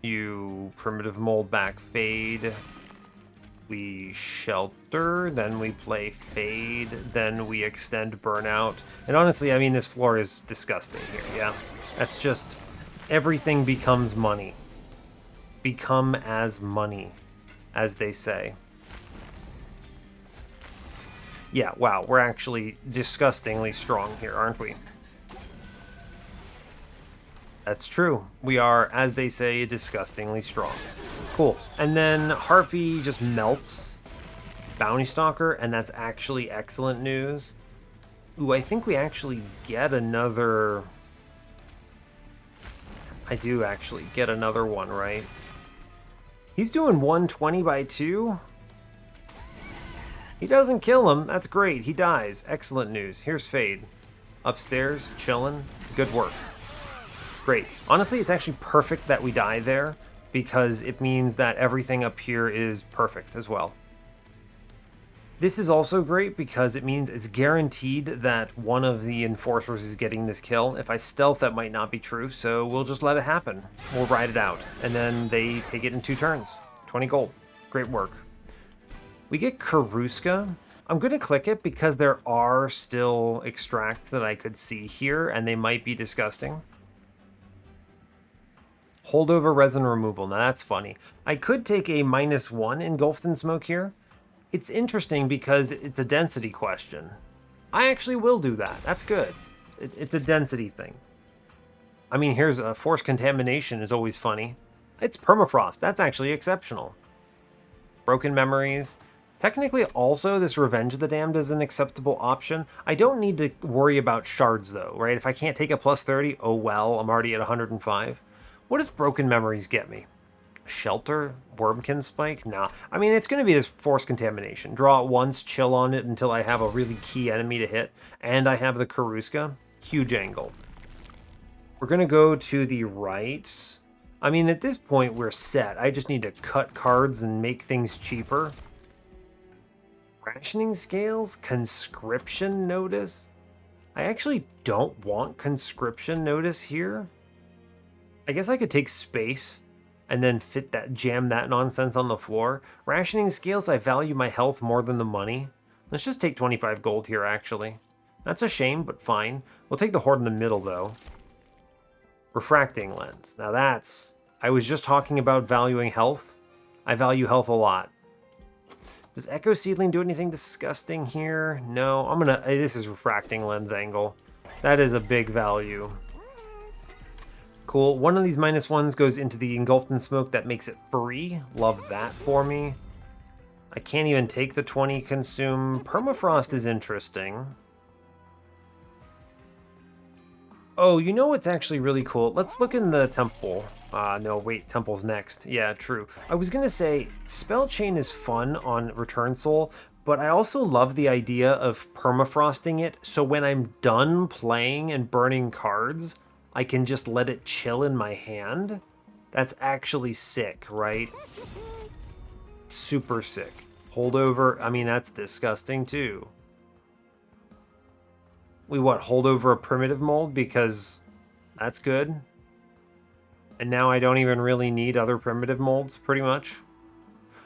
You primitive mold back Fade. We shelter, then we play Fade, then we extend Burnout. And honestly, I mean, this floor is disgusting here, yeah? That's just, everything becomes money. become as money, as they say. Yeah, wow, we're actually disgustingly strong here, aren't we? That's true. We are, as they say, disgustingly strong. Cool. And then Harpy just melts Bounty Stalker, and that's actually excellent news. Ooh, I think we actually get another... I do actually get another one, right? He's doing 120 by 2. He doesn't kill him. That's great. He dies. Excellent news. Here's Fade. Upstairs, chilling. Good work. Great. Honestly, it's actually perfect that we die there, because it means that everything up here is perfect as well. This is also great because it means it's guaranteed that one of the enforcers is getting this kill. If I stealth, that might not be true, so we'll just let it happen. We'll ride it out, and then they take it in 2 turns. 20 gold. Great work. We get Karuska. I'm going to click it because there are still extracts that I could see here, and they might be disgusting. Holdover resin removal. Now that's funny. I could take a -1 engulfed in smoke here. It's interesting because it's a density question. I actually will do that. That's good. It's a density thing. I mean, here's a force contamination is always funny. It's permafrost. That's actually exceptional. Broken memories. Technically, also, this Revenge of the Damned is an acceptable option. I don't need to worry about shards, though, right? If I can't take a +30, oh well, I'm already at 105. What does Broken Memories get me? Shelter? Wurmkin Spike? Nah. I mean, it's going to be this force contamination. Draw it once, chill on it until I have a really key enemy to hit, and I have the Karuska. Huge angle. We're going to go to the right. I mean, at this point, we're set. I just need to cut cards and make things cheaper. Rationing scales? Conscription notice? I actually don't want conscription notice here. I guess I could take space and then jam that nonsense on the floor. Rationing scales, I value my health more than the money. Let's just take 25 gold here, actually. That's a shame, but fine. We'll take the horde in the middle, though. Refracting lens. Now that's... I was just talking about valuing health. I value health a lot. Does Echo Seedling do anything disgusting here? No, I'm gonna... This is refracting lens angle. That is a big value. Cool. One of these -1s goes into the engulfed in smoke. That makes it free. Love that for me. I can't even take the 20 consume. Permafrost is interesting. Oh, you know what's actually really cool? Let's look in the temple. No, wait, temple's next. Yeah, true. I was gonna say, Spell Chain is fun on Return Soul, but I also love the idea of permafrosting it, so when I'm done playing and burning cards, I can just let it chill in my hand. That's actually sick, right? Super sick. Holdover, I mean, that's disgusting too. We hold over a primitive mold because that's good. And now I don't even really need other primitive molds, pretty much.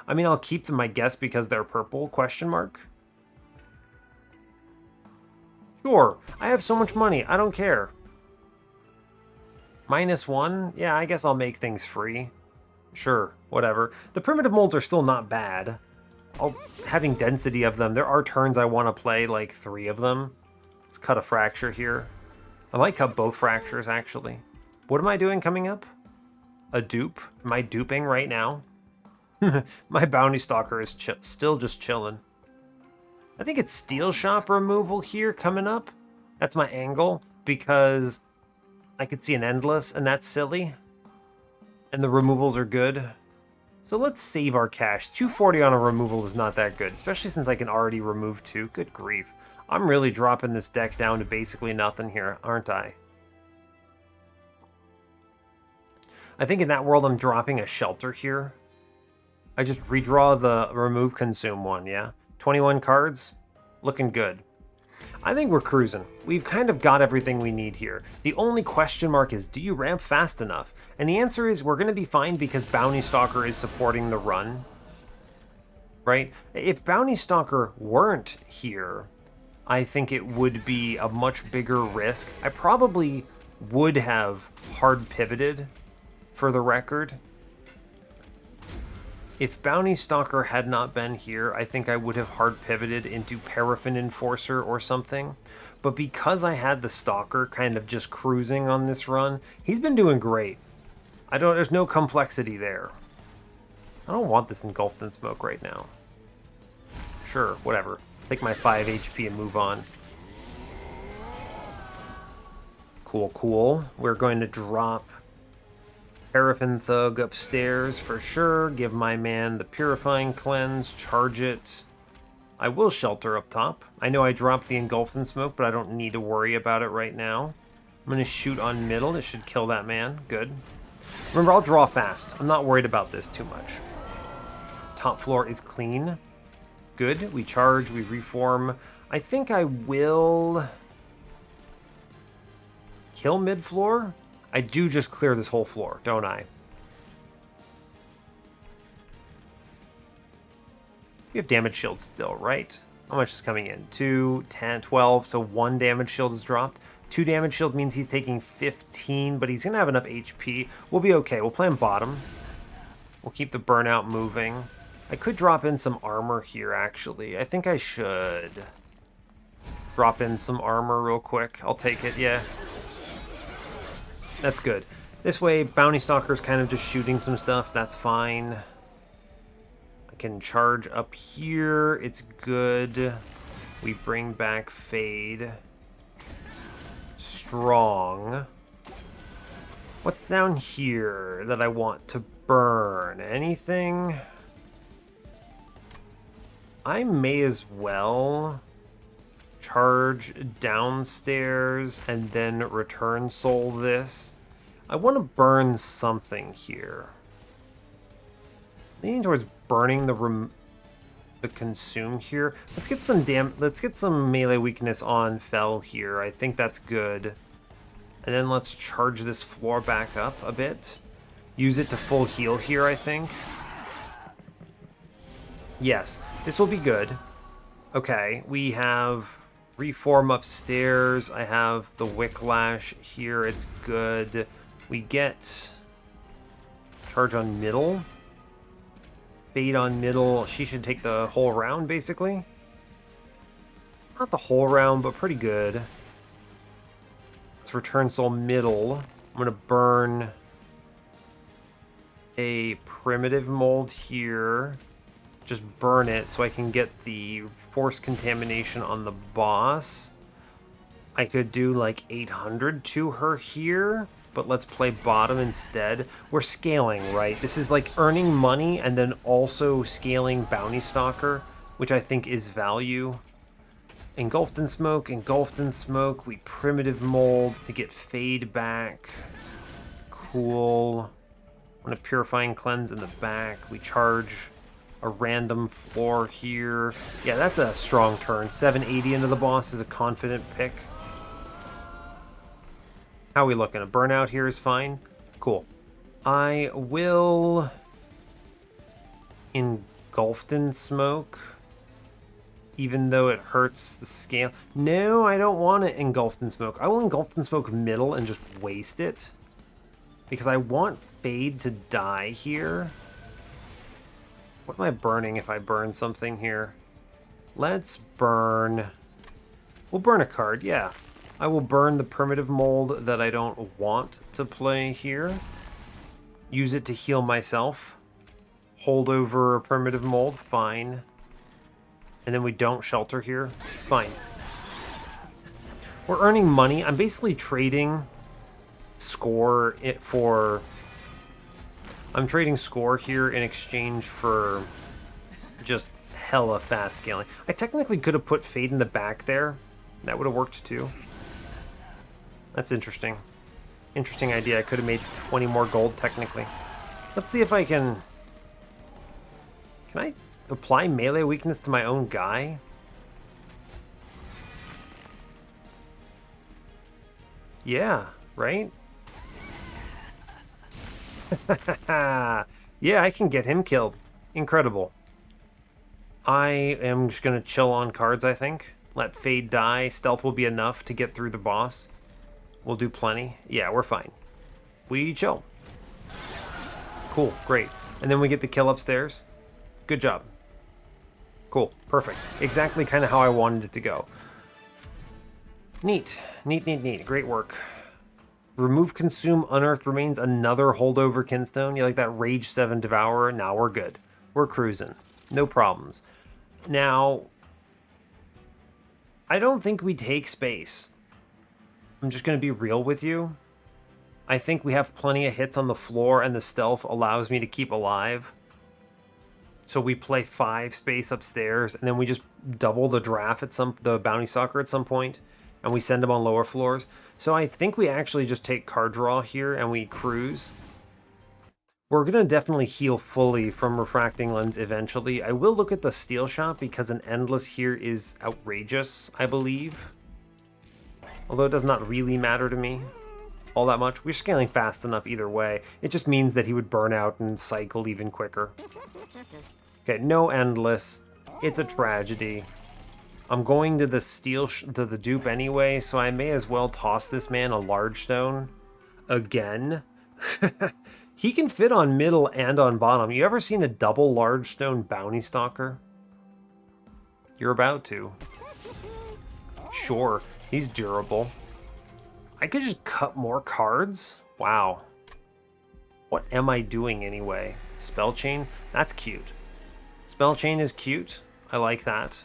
I mean, I'll keep them, I guess, because they're purple, question mark. Sure, I have so much money, I don't care. -1? Yeah, I guess I'll make things free. Sure, whatever. The primitive molds are still not bad. Having density of them, there are turns I want to play like 3 of them. Let's cut a fracture here. I might cut both fractures, actually. What am I doing coming up? A dupe? Am I duping right now? My Bounty Stalker is still just chilling. I think it's Steel Shop removal here coming up. That's my angle, because I could see an Endless, and that's silly. And the removals are good. So let's save our cash. 240 on a removal is not that good, especially since I can already remove 2. Good grief. I'm really dropping this deck down to basically nothing here, aren't I? I think in that world I'm dropping a Shelter here. I just redraw the remove consume one, yeah? 21 cards, looking good. I think we're cruising. We've kind of got everything we need here. The only question mark is, do you ramp fast enough? And the answer is, we're going to be fine because Bounty Stalker is supporting the run. Right? If Bounty Stalker weren't here, I think it would be a much bigger risk. I probably would have hard pivoted, for the record. If Bounty Stalker had not been here, I think I would have hard pivoted into Paraffin Enforcer or something. But because I had the Stalker kind of just cruising on this run, he's been doing great. There's no complexity there. I don't want this engulfed in smoke right now. Sure, whatever. Take my 5 HP and move on. Cool, cool. We're going to drop Paraffin Thug upstairs for sure. Give my man the Purifying Cleanse. Charge it. I will shelter up top. I know I dropped the engulfed in smoke, but I don't need to worry about it right now. I'm going to shoot on middle. It should kill that man. Good. Remember, I'll draw fast. I'm not worried about this too much. Top floor is clean. Good. We charge. We reform. I think I will kill mid-floor. I do just clear this whole floor, don't I? We have damage shield still, right? How much is coming in? 2, 10, 12. So 1 damage shield is dropped. 2 damage shield means he's taking 15, but he's going to have enough HP. We'll be okay. We'll play him bottom. We'll keep the burnout moving. I could drop in some armor here, actually. I think I should drop in some armor real quick. I'll take it, yeah. That's good. This way, Bounty Stalker's kind of just shooting some stuff. That's fine. I can charge up here. It's good. We bring back Fade. Strong. What's down here that I want to burn? Anything? I may as well charge downstairs and then return soul this. I want to burn something here. Leaning towards burning the consume here. Let's get some melee weakness on Fel here. I think that's good. And then let's charge this floor back up a bit. Use it to full heal here, I think. Yes, this will be good. Okay, we have reform upstairs. I have the Wicklash here. It's good. We get charge on middle. Fade on middle. She should take the whole round, basically. Not the whole round, but pretty good. Let's return soul middle. I'm going to burn a primitive mold here. Just burn it so I can get the force contamination on the boss. I could do like 800 to her here, but let's play bottom instead. We're scaling, right? This is like earning money and then also scaling Bounty Stalker, which I think is value. Engulfed in smoke, engulfed in smoke. We primitive mold to get Fade back. Cool. I'm gonna Purifying Cleanse in the back. We charge a random floor here. Yeah, that's a strong turn. 780 into the boss is a confident pick. How are we looking? A burnout here is fine. Cool. I will engulfed in smoke, even though it hurts the scale. No, I don't want it engulfed in smoke. I will engulfed in smoke middle and just waste it, because I want Fade to die here. What am I burning if I burn something here? Let's burn... We'll burn a card, yeah. I will burn the primitive mold that I don't want to play here. Use it to heal myself. Hold over a primitive mold, fine. And then we don't shelter here, it's fine. We're earning money. I'm basically trading score for... I'm trading score here in exchange for just hella fast scaling. I technically could have put Fade in the back there. That would have worked too. That's interesting. Interesting idea. I could have made 20 more gold technically. Let's see if I can... Can I apply melee weakness to my own guy? Yeah, right? Yeah, I can get him killed. Incredible. I am just going to chill on cards, I think. Let Fade die. Stealth will be enough to get through the boss. We'll do plenty. Yeah, we're fine. We chill. Cool, great. And then we get the kill upstairs. Good job. Cool. Perfect. Exactly kind of how I wanted it to go. Neat. Neat, neat, neat. Great work. Remove Consume Unearthed Remains, another holdover kinstone. You like that Rage 7 Devourer? Now we're good. We're cruising. No problems. Now, I don't think we take space. I'm just going to be real with you. I think we have plenty of hits on the floor, and the stealth allows me to keep alive. So we play 5 space upstairs, and then we just double the draft at the bounty stalker at some point, and we send him on lower floors. So I think we actually just take card draw here, and we cruise. We're going to definitely heal fully from Refracting Lens eventually. I will look at the Steel Shot because an Endless here is outrageous, I believe. Although it does not really matter to me all that much. We're scaling fast enough either way. It just means that he would burn out and cycle even quicker. Okay, no Endless. It's a tragedy. I'm going to the to the dupe anyway, so I may as well toss this man a large stone again. He can fit on middle and on bottom. You ever seen a double large stone bounty stalker? You're about to. Sure, he's durable. I could just cut more cards? Wow. What am I doing anyway? Spell Chain? That's cute. Spell Chain is cute. I like that.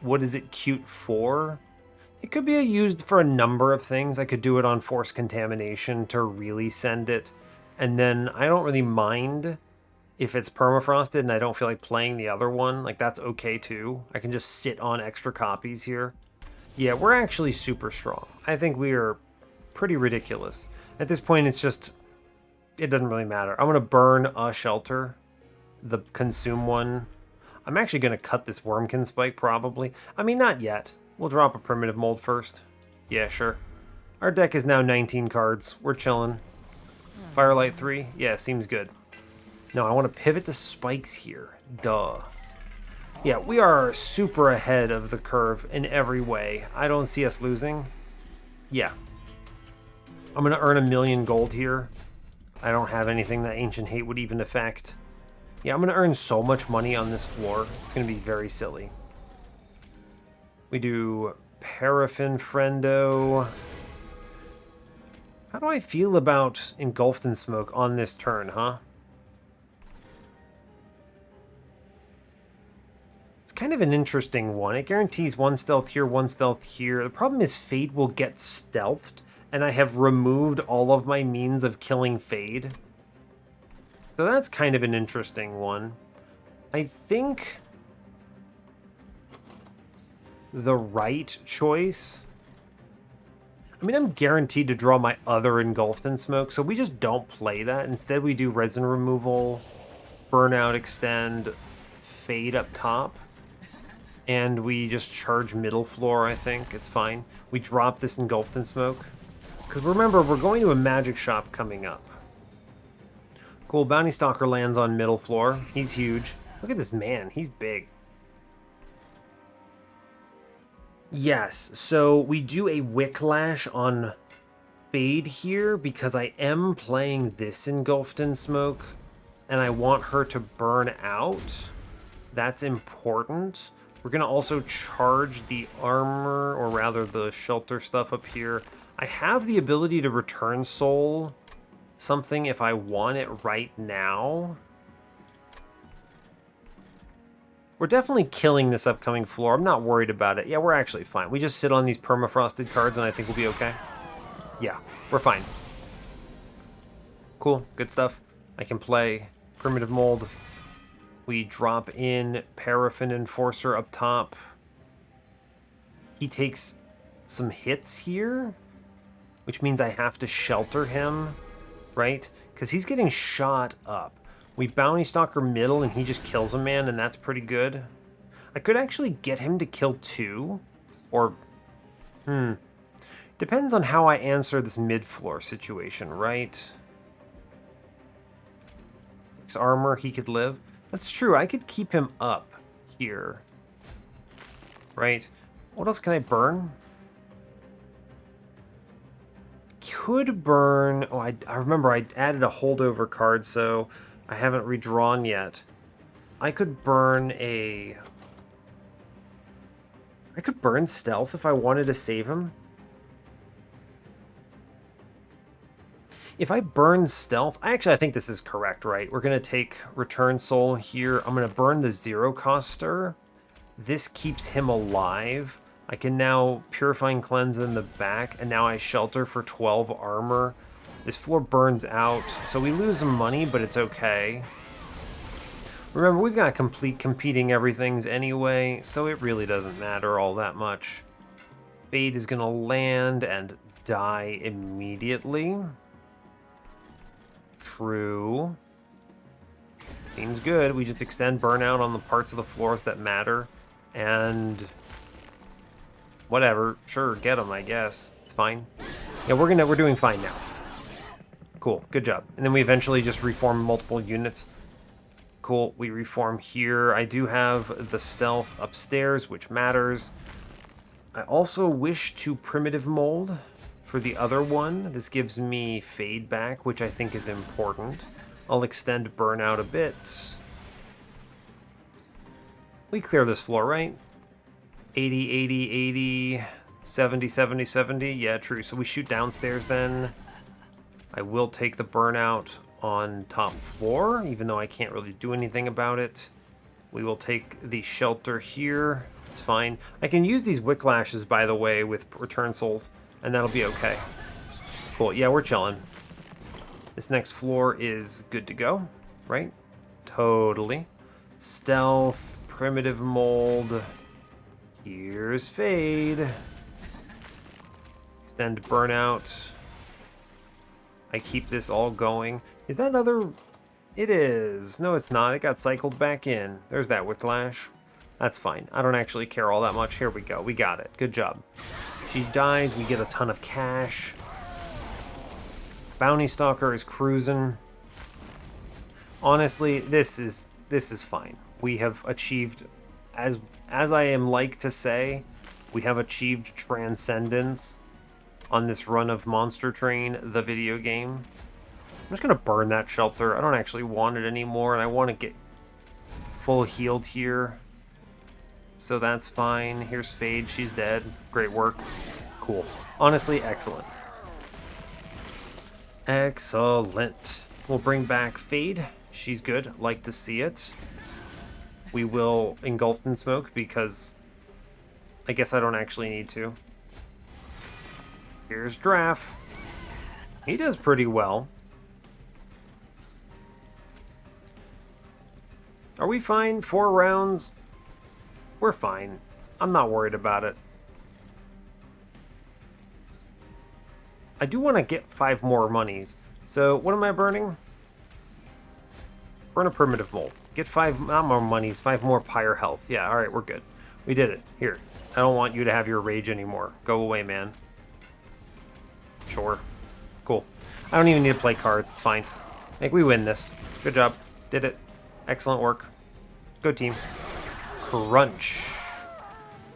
What is it cute for? It could be used for a number of things. I could do it on Force Contamination to really send it. And then I don't really mind if it's permafrosted and I don't feel like playing the other one. Like, that's okay too. I can just sit on extra copies here. Yeah, we're actually super strong. I think we are pretty ridiculous. At this point, it's just, it doesn't really matter. I'm going to burn a shelter, the consume one. I'm actually going to cut this Wurmkin spike, probably. I mean, not yet. We'll drop a primitive mold first. Yeah, sure. Our deck is now 19 cards. We're chilling. Firelight 3? Yeah, seems good. No, I want to pivot the spikes here. Duh. Yeah, we are super ahead of the curve in every way. I don't see us losing. Yeah. I'm going to earn 1,000,000 gold here. I don't have anything that Ancient Hate would even affect. Yeah, I'm going to earn so much money on this floor. It's going to be very silly. We do Paraffin Friendo. How do I feel about Engulfed in Smoke on this turn, huh? It's kind of an interesting one. It guarantees 1 stealth here, 1 stealth here. The problem is Fade will get stealthed, and I have removed all of my means of killing Fade. So that's kind of an interesting one. I think the right choice, I mean, I'm guaranteed to draw my other Engulfed in Smoke, so we just don't play that. Instead, we do Resin Removal, Burnout, Extend, Fade up top, and we just charge middle floor, I think. It's fine. We drop this Engulfed in Smoke. Because remember, we're going to a magic shop coming up. Cool, Bounty Stalker lands on middle floor. He's huge. Look at this man, he's big. Yes, so we do a Wicklash on Fade here because I am playing this Engulfed in Smoke and I want her to burn out. That's important. We're going to also charge the armor, or rather the shelter stuff up here. I have the ability to return soul something if I want it right now. We're definitely killing this upcoming floor. I'm not worried about it. Yeah, we're actually fine. We just sit on these permafrosted cards and I think we'll be okay. Yeah, we're fine. Cool, good stuff. I can play Primitive Mold. We drop in Paraffin Enforcer up top. He takes some hits here, which means I have to shelter him, right? Because he's getting shot up. We Bounty Stalker middle and he just kills a man, and that's pretty good. I could actually get him to kill 2, or depends on how I answer this mid-floor situation, right? 6 armor, he could live. That's true, I could keep him up here, right? What else can I burn? Could burn, oh, I remember I added a holdover card, so I haven't redrawn yet. I could burn a... I could burn Stealth if I wanted to save him. If I burn Stealth... I think this is correct, right? We're going to take Return Soul here. I'm going to burn the Zero Coster. This keeps him alive. I can now Purifying Cleanse in the back, and now I Shelter for 12 armor. This floor burns out, so we lose some money, but it's okay. Remember, we've got complete competing everythings anyway, so it really doesn't matter all that much. Fade is going to land and die immediately. True. Seems good. We just extend burnout on the parts of the floors that matter. And whatever. Sure, get them, I guess. It's fine. Yeah, we're doing fine now. Cool, good job. And then we eventually just reform multiple units. Cool, we reform here. I do have the Stealth upstairs, which matters. I also wish to Primitive Mold for the other one. This gives me Fade back, which I think is important. I'll extend Burnout a bit. We clear this floor, right? 80, 80, 80, 70, 70, 70. Yeah, true. So we shoot downstairs then. I will take the Burnout on top floor, even though I can't really do anything about it. We will take the Shelter here. It's fine. I can use these Wicklashes, by the way, with Return Souls, and that'll be okay. Cool. Yeah, we're chilling. This next floor is good to go, right? Totally. Stealth, Primitive Mold. Here's Fade. Extend Burnout. I keep this all going. Is that another... It is. No, it's not. It got cycled back in. There's that Wicklash. That's fine. I don't actually care all that much. Here we go. We got it. Good job. She dies. We get a ton of cash. Bounty Stalker is cruising. Honestly, this is fine. We have achieved, as I am like to say, we have achieved transcendence on this run of Monster Train, the video game. I'm just going to burn that Shelter. I don't actually want it anymore, and I want to get full healed here. So that's fine. Here's Fade. She's dead. Great work. Cool. Honestly, excellent. Excellent. We'll bring back Fade. She's good. Like to see it. We will Engulfed in Smoke because I guess I don't actually need to. Here's Draft. He does pretty well. Are we fine? 4 rounds? We're fine. I'm not worried about it. I do want to get 5 more monies. So what am I burning? Burn a Primitive Mold. Get 5 not more monies, 5 more Pyre health. Yeah, alright, we're good. We did it. Here. I don't want you to have your rage anymore. Go away, man. Sure. Cool. I don't even need to play cards. It's fine. I think we win this. Good job. Did it. Excellent work. Go team. Crunch.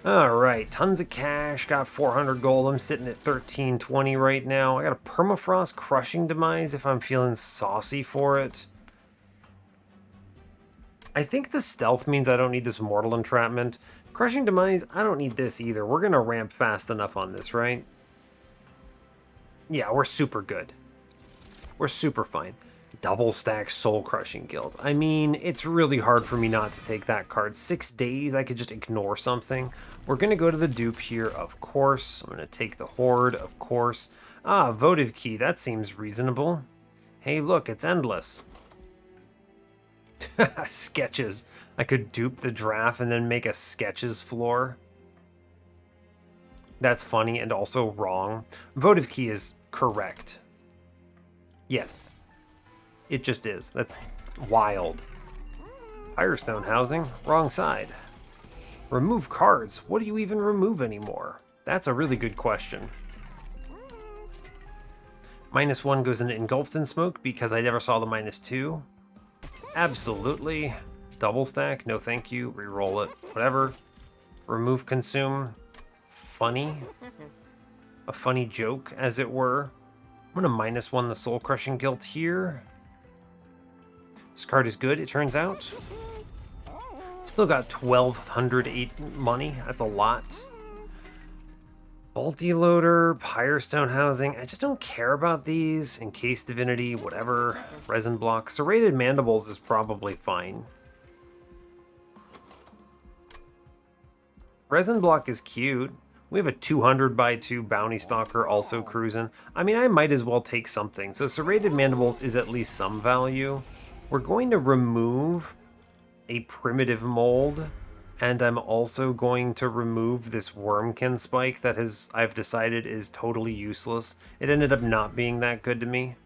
Alright. Tons of cash. Got 400 gold. I'm sitting at 1320 right now. I got a Permafrost Crushing Demise if I'm feeling saucy for it. I think the Stealth means I don't need this Mortal Entrapment. Crushing Demise, I don't need this either. We're going to ramp fast enough on this, right? Yeah, we're super good. We're super fine. Double stack Soul Crushing Guild. I mean, it's really hard for me not to take that card. 6 days, I could just ignore something. We're going to go to the dupe here, of course. I'm going to take the Horde, of course. Ah, Votive Key. That seems reasonable. Hey, look, it's endless. Sketches. I could dupe the Draft and then make a Sketches floor. That's funny and also wrong. Votive Key is correct. Yes. It just is. That's wild. Firestone Housing. Wrong side. Remove cards. What do you even remove anymore? That's a really good question. -1 goes into Engulfed in Smoke because I never saw the -2. Absolutely. Double stack. No thank you. Reroll it. Whatever. Remove Consume. Funny. A funny joke, as it were. I'm going to -1 the Soul Crushing Guild here. This card is good, it turns out. Still got 1,208 money. That's a lot. Multi-loader, Pyrestone housing. I just don't care about these. Encased Divinity, whatever. Resin block. Serrated Mandibles is probably fine. Resin block is cute. We have a 200 by 2 Bounty Stalker also cruising. I mean, I might as well take something. So Serrated Mandibles is at least some value. We're going to remove a Primitive Mold. And I'm also going to remove this Wurmkin spike that I've decided is totally useless. It ended up not being that good to me.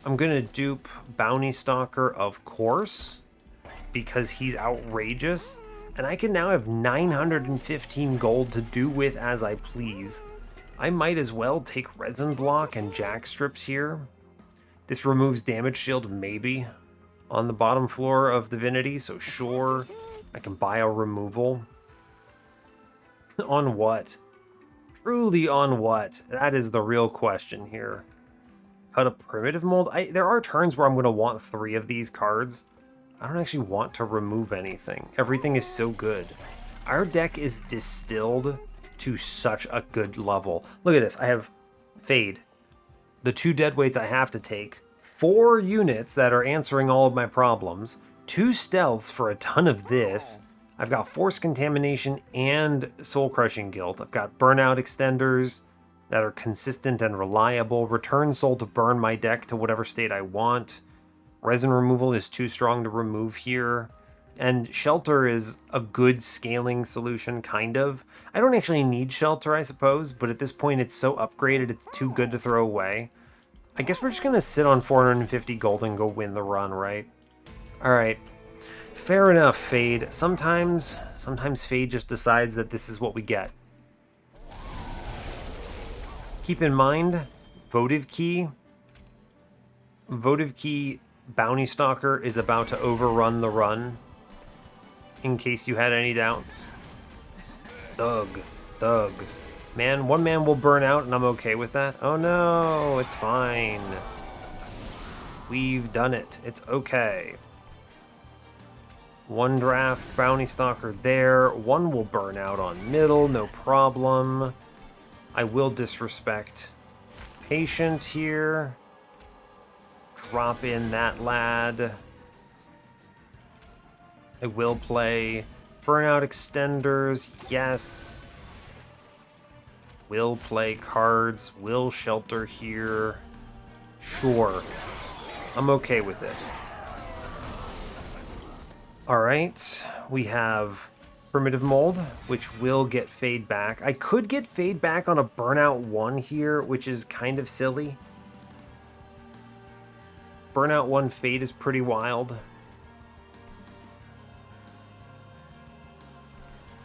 I'm going to dupe Bounty Stalker, of course, because he's outrageous. And I can now have 915 gold to do with as I please. I might as well take Resin Block and Jack Strips here. This removes Damage Shield, maybe, on the bottom floor of Divinity, so sure. I can bio removal. On what? Truly on what? That is the real question here. Cut a Primitive Mold? There are turns where I'm going to want 3 of these cards. I don't actually want to remove anything. Everything is so good. Our deck is distilled to such a good level. Look at this. I have Fade. The 2 deadweights I have to take. 4 units that are answering all of my problems. 2 stealths for a ton of this. I've got Force Contamination and Soul Crushing Guilt. I've got Burnout Extenders that are consistent and reliable. Return Soul to burn my deck to whatever state I want. Resin Removal is too strong to remove here. And Shelter is a good scaling solution, kind of. I don't actually need Shelter, I suppose, but at this point it's so upgraded it's too good to throw away. I guess we're just going to sit on 450 gold and go win the run, right? Alright, fair enough, Fade. Sometimes Fade just decides that this is what we get. Keep in mind, Votive Key Bounty Stalker is about to overrun the run, in case you had any doubts. Thug. Man, 1 man will burn out and I'm okay with that. Oh no, it's fine. We've done it. It's okay. 1 draft, Bounty Stalker there. 1 will burn out on middle, no problem. I will disrespect Patient here. Drop in that lad. I will play Burnout Extenders, yes. Will play cards, will Shelter here. Sure. I'm okay with it. Alright, we have Primitive Mold, which will get Fade back. I could get Fade back on a Burnout 1 here, which is kind of silly. Burnout 1 Fade is pretty wild.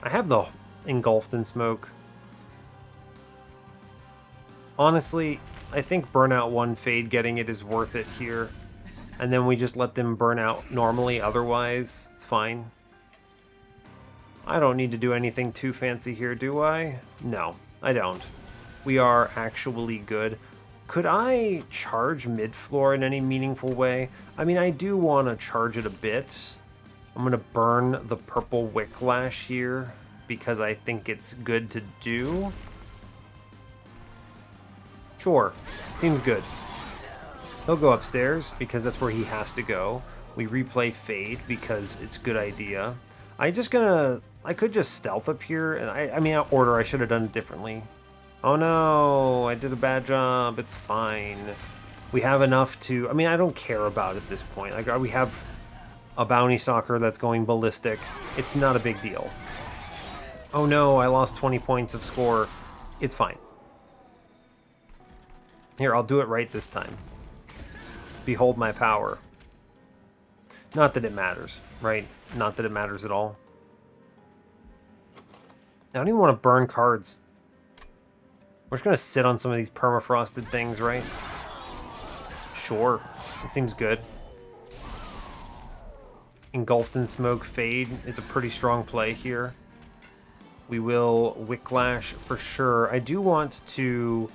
I have the Engulfed in Smoke. Honestly, I think Burnout 1 Fade getting it is worth it here. And then we just let them burn out normally, otherwise it's fine. I don't need to do anything too fancy here, do I? No, I don't. We are actually good. Could I charge mid-floor in any meaningful way? I mean, I do want to charge it a bit. I'm going to burn the purple Wicklash here because I think it's good to do. Sure, seems good. He'll go upstairs because that's where he has to go. We replay Fade because it's a good idea. I could just stealth up here, and I mean, out order, I should have done it differently. Oh no, I did a bad job, it's fine. We have enough to, I mean, I don't care about it at this point. Like, we have a Bounty Stalker that's going ballistic. It's not a big deal. Oh no, I lost 20 points of score. It's fine. Here, I'll do it right this time. Behold my power. Not that it matters, right? Not that it matters at all. I don't even want to burn cards. We're just going to sit on some of these permafrosted things, right? Sure. It seems good. Engulfed in Smoke Fade is a pretty strong play here. We will Wicklash for sure. I do want to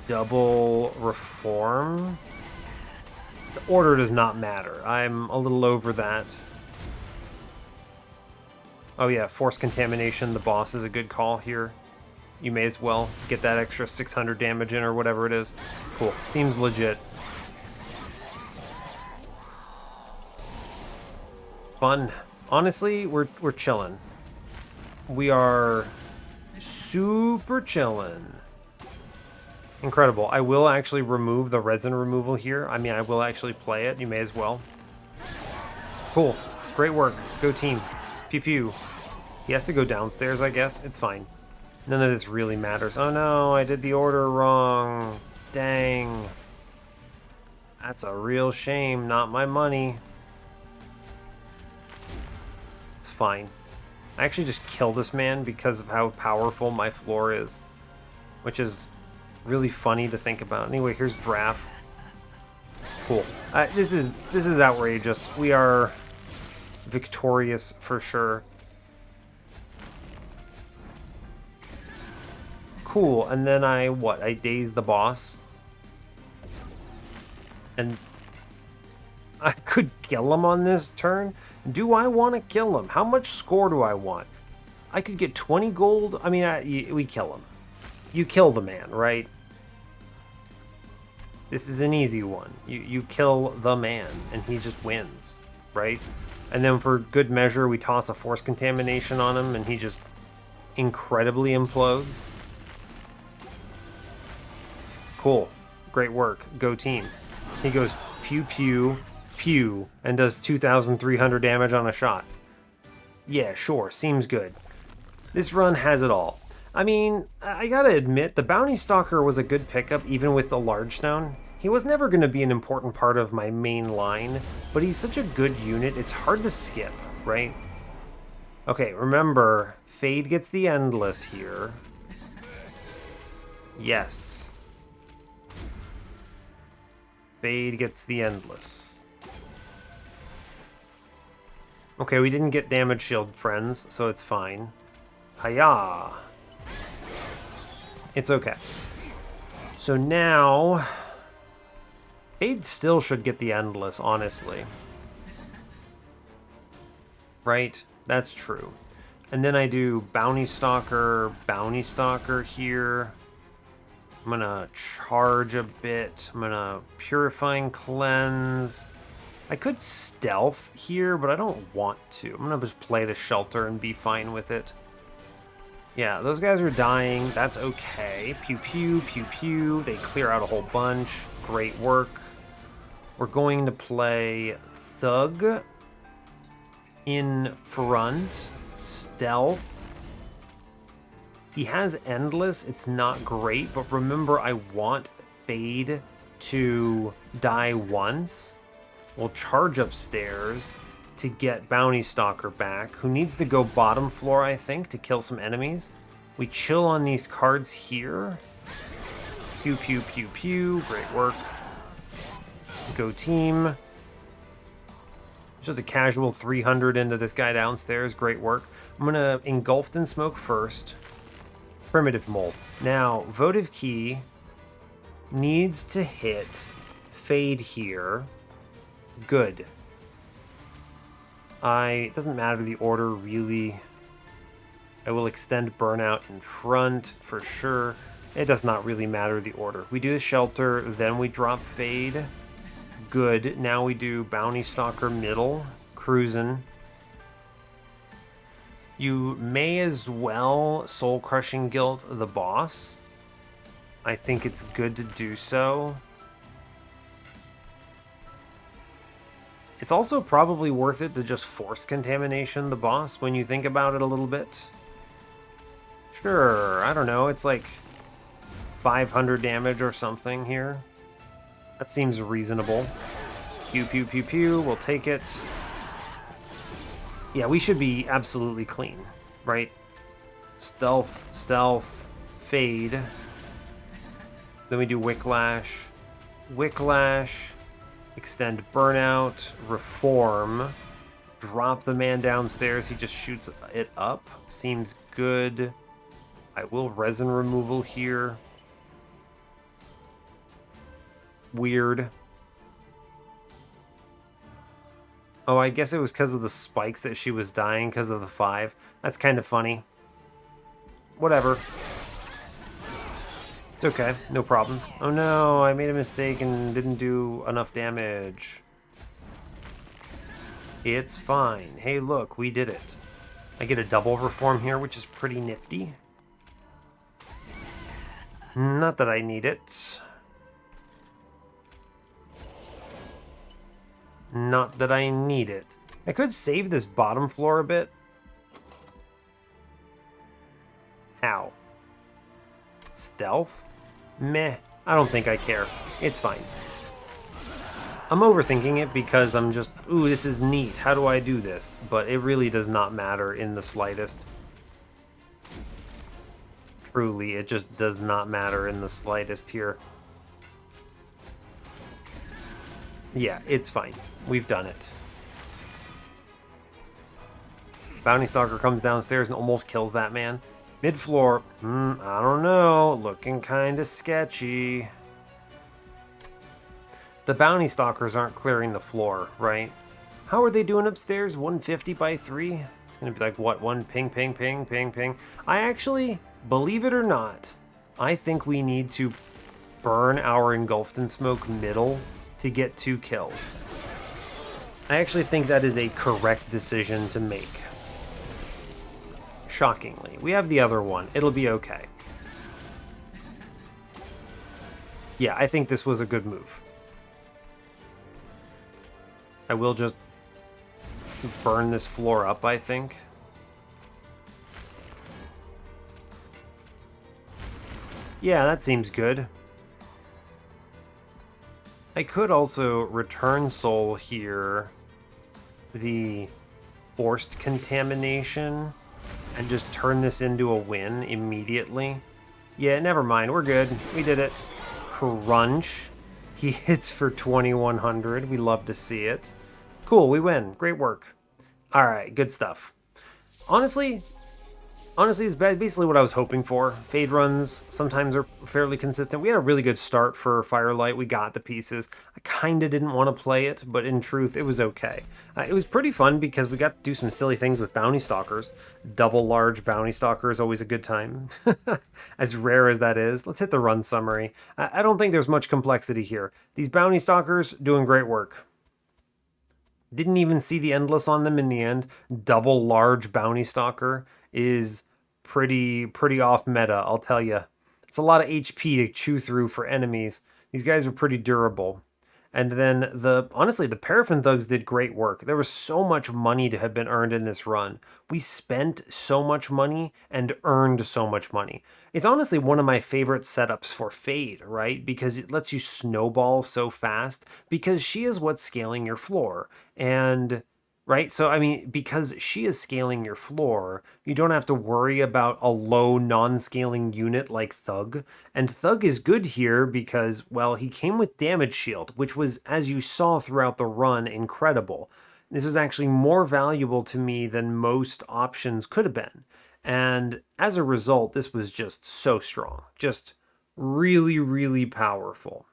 double Reform. The order does not matter. I'm a little over that. Oh yeah, force contamination. The boss is a good call here. You may as well get that extra 600 damage in or whatever it is. Cool. Seems legit. Fun. Honestly, we're chilling. We are super chilling. Incredible. I will actually remove the resin removal here. I mean, I will actually play it. You may as well. Cool. Great work. Go team. Pew pew. He has to go downstairs, I guess. It's fine. None of this really matters. Oh no, I did the order wrong. Dang. That's a real shame. Not my money. It's fine. I actually just kill this man because of how powerful my floor is. Which is really funny to think about. Anyway, here's Draft. Cool. This is outrageous. We are victorious for sure. Cool. And then I daze the boss. And I could kill him on this turn. Do I want to kill him? How much score do I want? I could get 20 gold. I mean, we kill him. You kill the man, right? This is an easy one. You kill the man, and he just wins, right? And then for good measure, we toss a force contamination on him, and he just incredibly implodes. Cool. Great work. Go team. He goes pew pew pew and does 2,300 damage on a shot. Yeah, sure. Seems good. This run has it all. I mean, I gotta admit, the Bounty Stalker was a good pickup even with the Large Stone. He was never going to be an important part of my main line, but he's such a good unit, it's hard to skip, right? Okay, remember, Fade gets the Endless here. Yes. Fade gets the Endless. Okay, we didn't get Damage Shield Friends, so it's fine. Hiya! It's okay. So now, Fade still should get the Endless, honestly. Right? That's true. And then I do Bounty Stalker here. I'm gonna charge a bit. I'm gonna Purifying Cleanse. I could Stealth here, but I don't want to. I'm gonna just play the Shelter and be fine with it. Yeah, those guys are dying. That's okay. Pew pew, pew pew. They clear out a whole bunch. Great work. We're going to play Thug in front. Stealth. He has Endless. It's not great, but remember, I want Fade to die once. We'll charge upstairs to get Bounty Stalker back, who needs to go bottom floor, I think, to kill some enemies. We chill on these cards here. Pew, pew, pew, pew. Great work. Go team. Just a casual 300 into this guy downstairs. Great work. I'm going to Engulfed in Smoke first. Primitive Mold. Now, Votive Key needs to hit Fade here. Good. It doesn't matter the order, really. I will extend Burnout in front, for sure. It does not really matter the order. We do the Shelter, then we drop Fade. Good. Now we do Bounty Stalker middle. Cruising. You may as well Soul Crushing Guilt the boss. I think it's good to do so. It's also probably worth it to just Force Contamination the boss when you think about it a little bit. Sure, I don't know, it's like 500 damage or something here. That seems reasonable. Pew, pew, pew, pew, we'll take it. Yeah, we should be absolutely clean, right? Stealth, stealth, Fade. Then we do Wicklash. Wicklash. Extend Burnout, Reform, drop the man downstairs, he just shoots it up. Seems good. I will Resin Removal here. Weird. Oh, I guess it was because of the spikes that she was dying because of the 5. That's kind of funny. Whatever. It's okay. No problems. Oh no, I made a mistake and didn't do enough damage. It's fine. Hey, look, we did it. I get a double reform here, which is pretty nifty. Not that I need it. Not that I need it. I could save this bottom floor a bit. How? Stealth? Meh. I don't think I care. It's fine. I'm overthinking it because I'm just, ooh, this is neat. How do I do this? But it really does not matter in the slightest. Truly, it just does not matter in the slightest here. Yeah, it's fine. We've done it. Bounty Stalker comes downstairs and almost kills that man. Mid-floor, I don't know. Looking kind of sketchy. The Bounty Stalkers aren't clearing the floor, right? How are they doing upstairs? 150 by 3? It's going to be like, what, 1 ping, ping, ping, ping, ping. I actually, believe it or not, I think we need to burn our Engulfed in Smoke middle to get 2 kills. I actually think that is a correct decision to make. Shockingly. We have the other one. It'll be okay. Yeah, I think this was a good move. I will just burn this floor up, I think. Yeah, that seems good. I could also return soul here the forced contamination and just turn this into a win immediately. Yeah, never mind. We're good. We did it. Crunch. He hits for 2100. We love to see it. Cool, we win. Great work. All right, good stuff. Honestly, it's basically what I was hoping for. Fade runs sometimes are fairly consistent. We had a really good start for Firelight. We got the pieces. I kind of didn't want to play it, but in truth, it was okay. It was pretty fun because we got to do some silly things with Bounty Stalkers. Double large Bounty Stalker is always a good time. As rare as that is. Let's hit the run summary. I don't think there's much complexity here. These Bounty Stalkers doing great work. Didn't even see the Endless on them in the end. Double large Bounty Stalker is pretty off meta, I'll tell you. It's a lot of HP to chew through for enemies. These guys are pretty durable. And then honestly, the Paraffin Thugs did great work. There was so much money to have been earned in this run. We spent so much money and earned so much money. It's honestly one of my favorite setups for Fade, right? Because it lets you snowball so fast because she is what's scaling your floor. And right? So, I mean, because she is scaling your floor, you don't have to worry about a low non-scaling unit like Thug. And Thug is good here because, well, he came with Damage Shield, which was, as you saw throughout the run, incredible. This was actually more valuable to me than most options could have been. And as a result, this was just so strong. Just really powerful.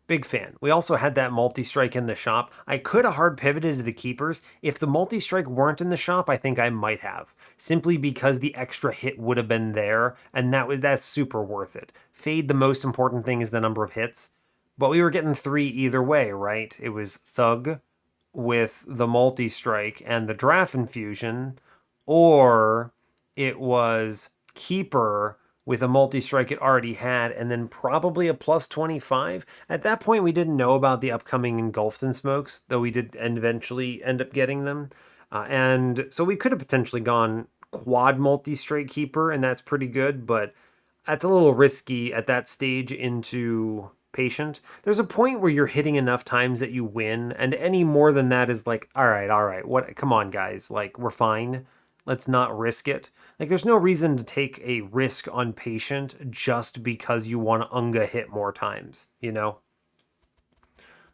Big fan. We also had that multi-strike in the shop. I could have hard pivoted to the keepers. If the multi-strike weren't in the shop, I think I might have. Simply because the extra hit would have been there, and that's super worth it. Fade, the most important thing is the number of hits. But we were getting 3 either way, right? It was Thug with the multi-strike and the Draft Infusion, or it was Keeper with a multi-strike it already had, and then probably a plus 25. At that point, we didn't know about the upcoming Engulfed in Smokes, though we did eventually end up getting them. And so we could have potentially gone quad multi-strike Keeper, and that's pretty good, but that's a little risky at that stage into Patient. There's a point where you're hitting enough times that you win, and any more than that is like, all right, what? Come on, guys, like, we're fine. Let's not risk it. Like, there's no reason to take a risk on Patient just because you want to Unga hit more times, you know?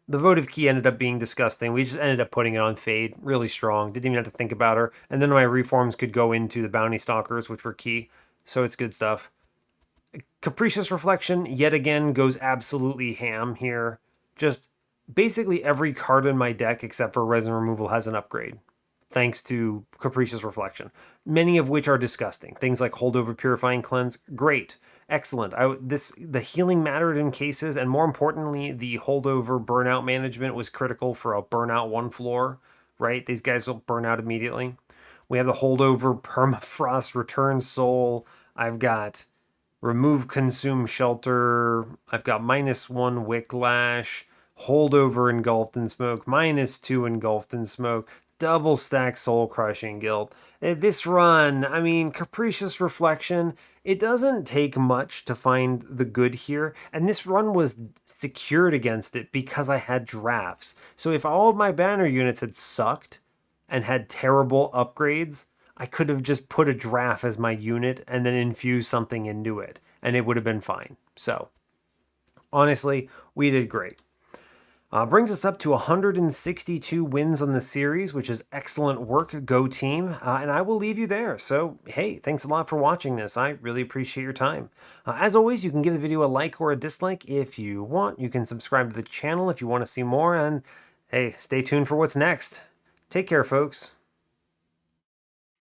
The votive key ended up being disgusting. We just ended up putting it on Fade, really strong. Didn't even have to think about her. And then my reforms could go into the Bounty Stalkers, which were key. So it's good stuff. Capricious Reflection, yet again, goes absolutely ham here. Just basically every card in my deck except for Resin Removal has an upgrade, thanks to Capricious Reflection, many of which are disgusting. Things like Holdover Purifying Cleanse, great, excellent. The healing mattered in cases, and more importantly, the Holdover Burnout management was critical for a Burnout 1 floor, right? These guys will burn out immediately. We have the Holdover Permafrost Return Soul. I've got Remove Consume Shelter. I've got -1 Wicklash, Holdover Engulfed in Smoke, -2 Engulfed in Smoke, double stack Soul Crushing Guild. This run, I mean, Capricious Reflection, it doesn't take much to find the good here, and this run was secured against it because I had drafts. So if all of my banner units had sucked and had terrible upgrades, I could have just put a draft as my unit and then infused something into it, and it would have been fine. So, honestly, we did great. Brings us up to 162 wins on the series, which is excellent work, Go Team. And I will leave you there. So, hey, thanks a lot for watching this. I really appreciate your time. As always, you can give the video a like or a dislike if you want. You can subscribe to the channel if you want to see more. And hey, stay tuned for what's next. Take care, folks.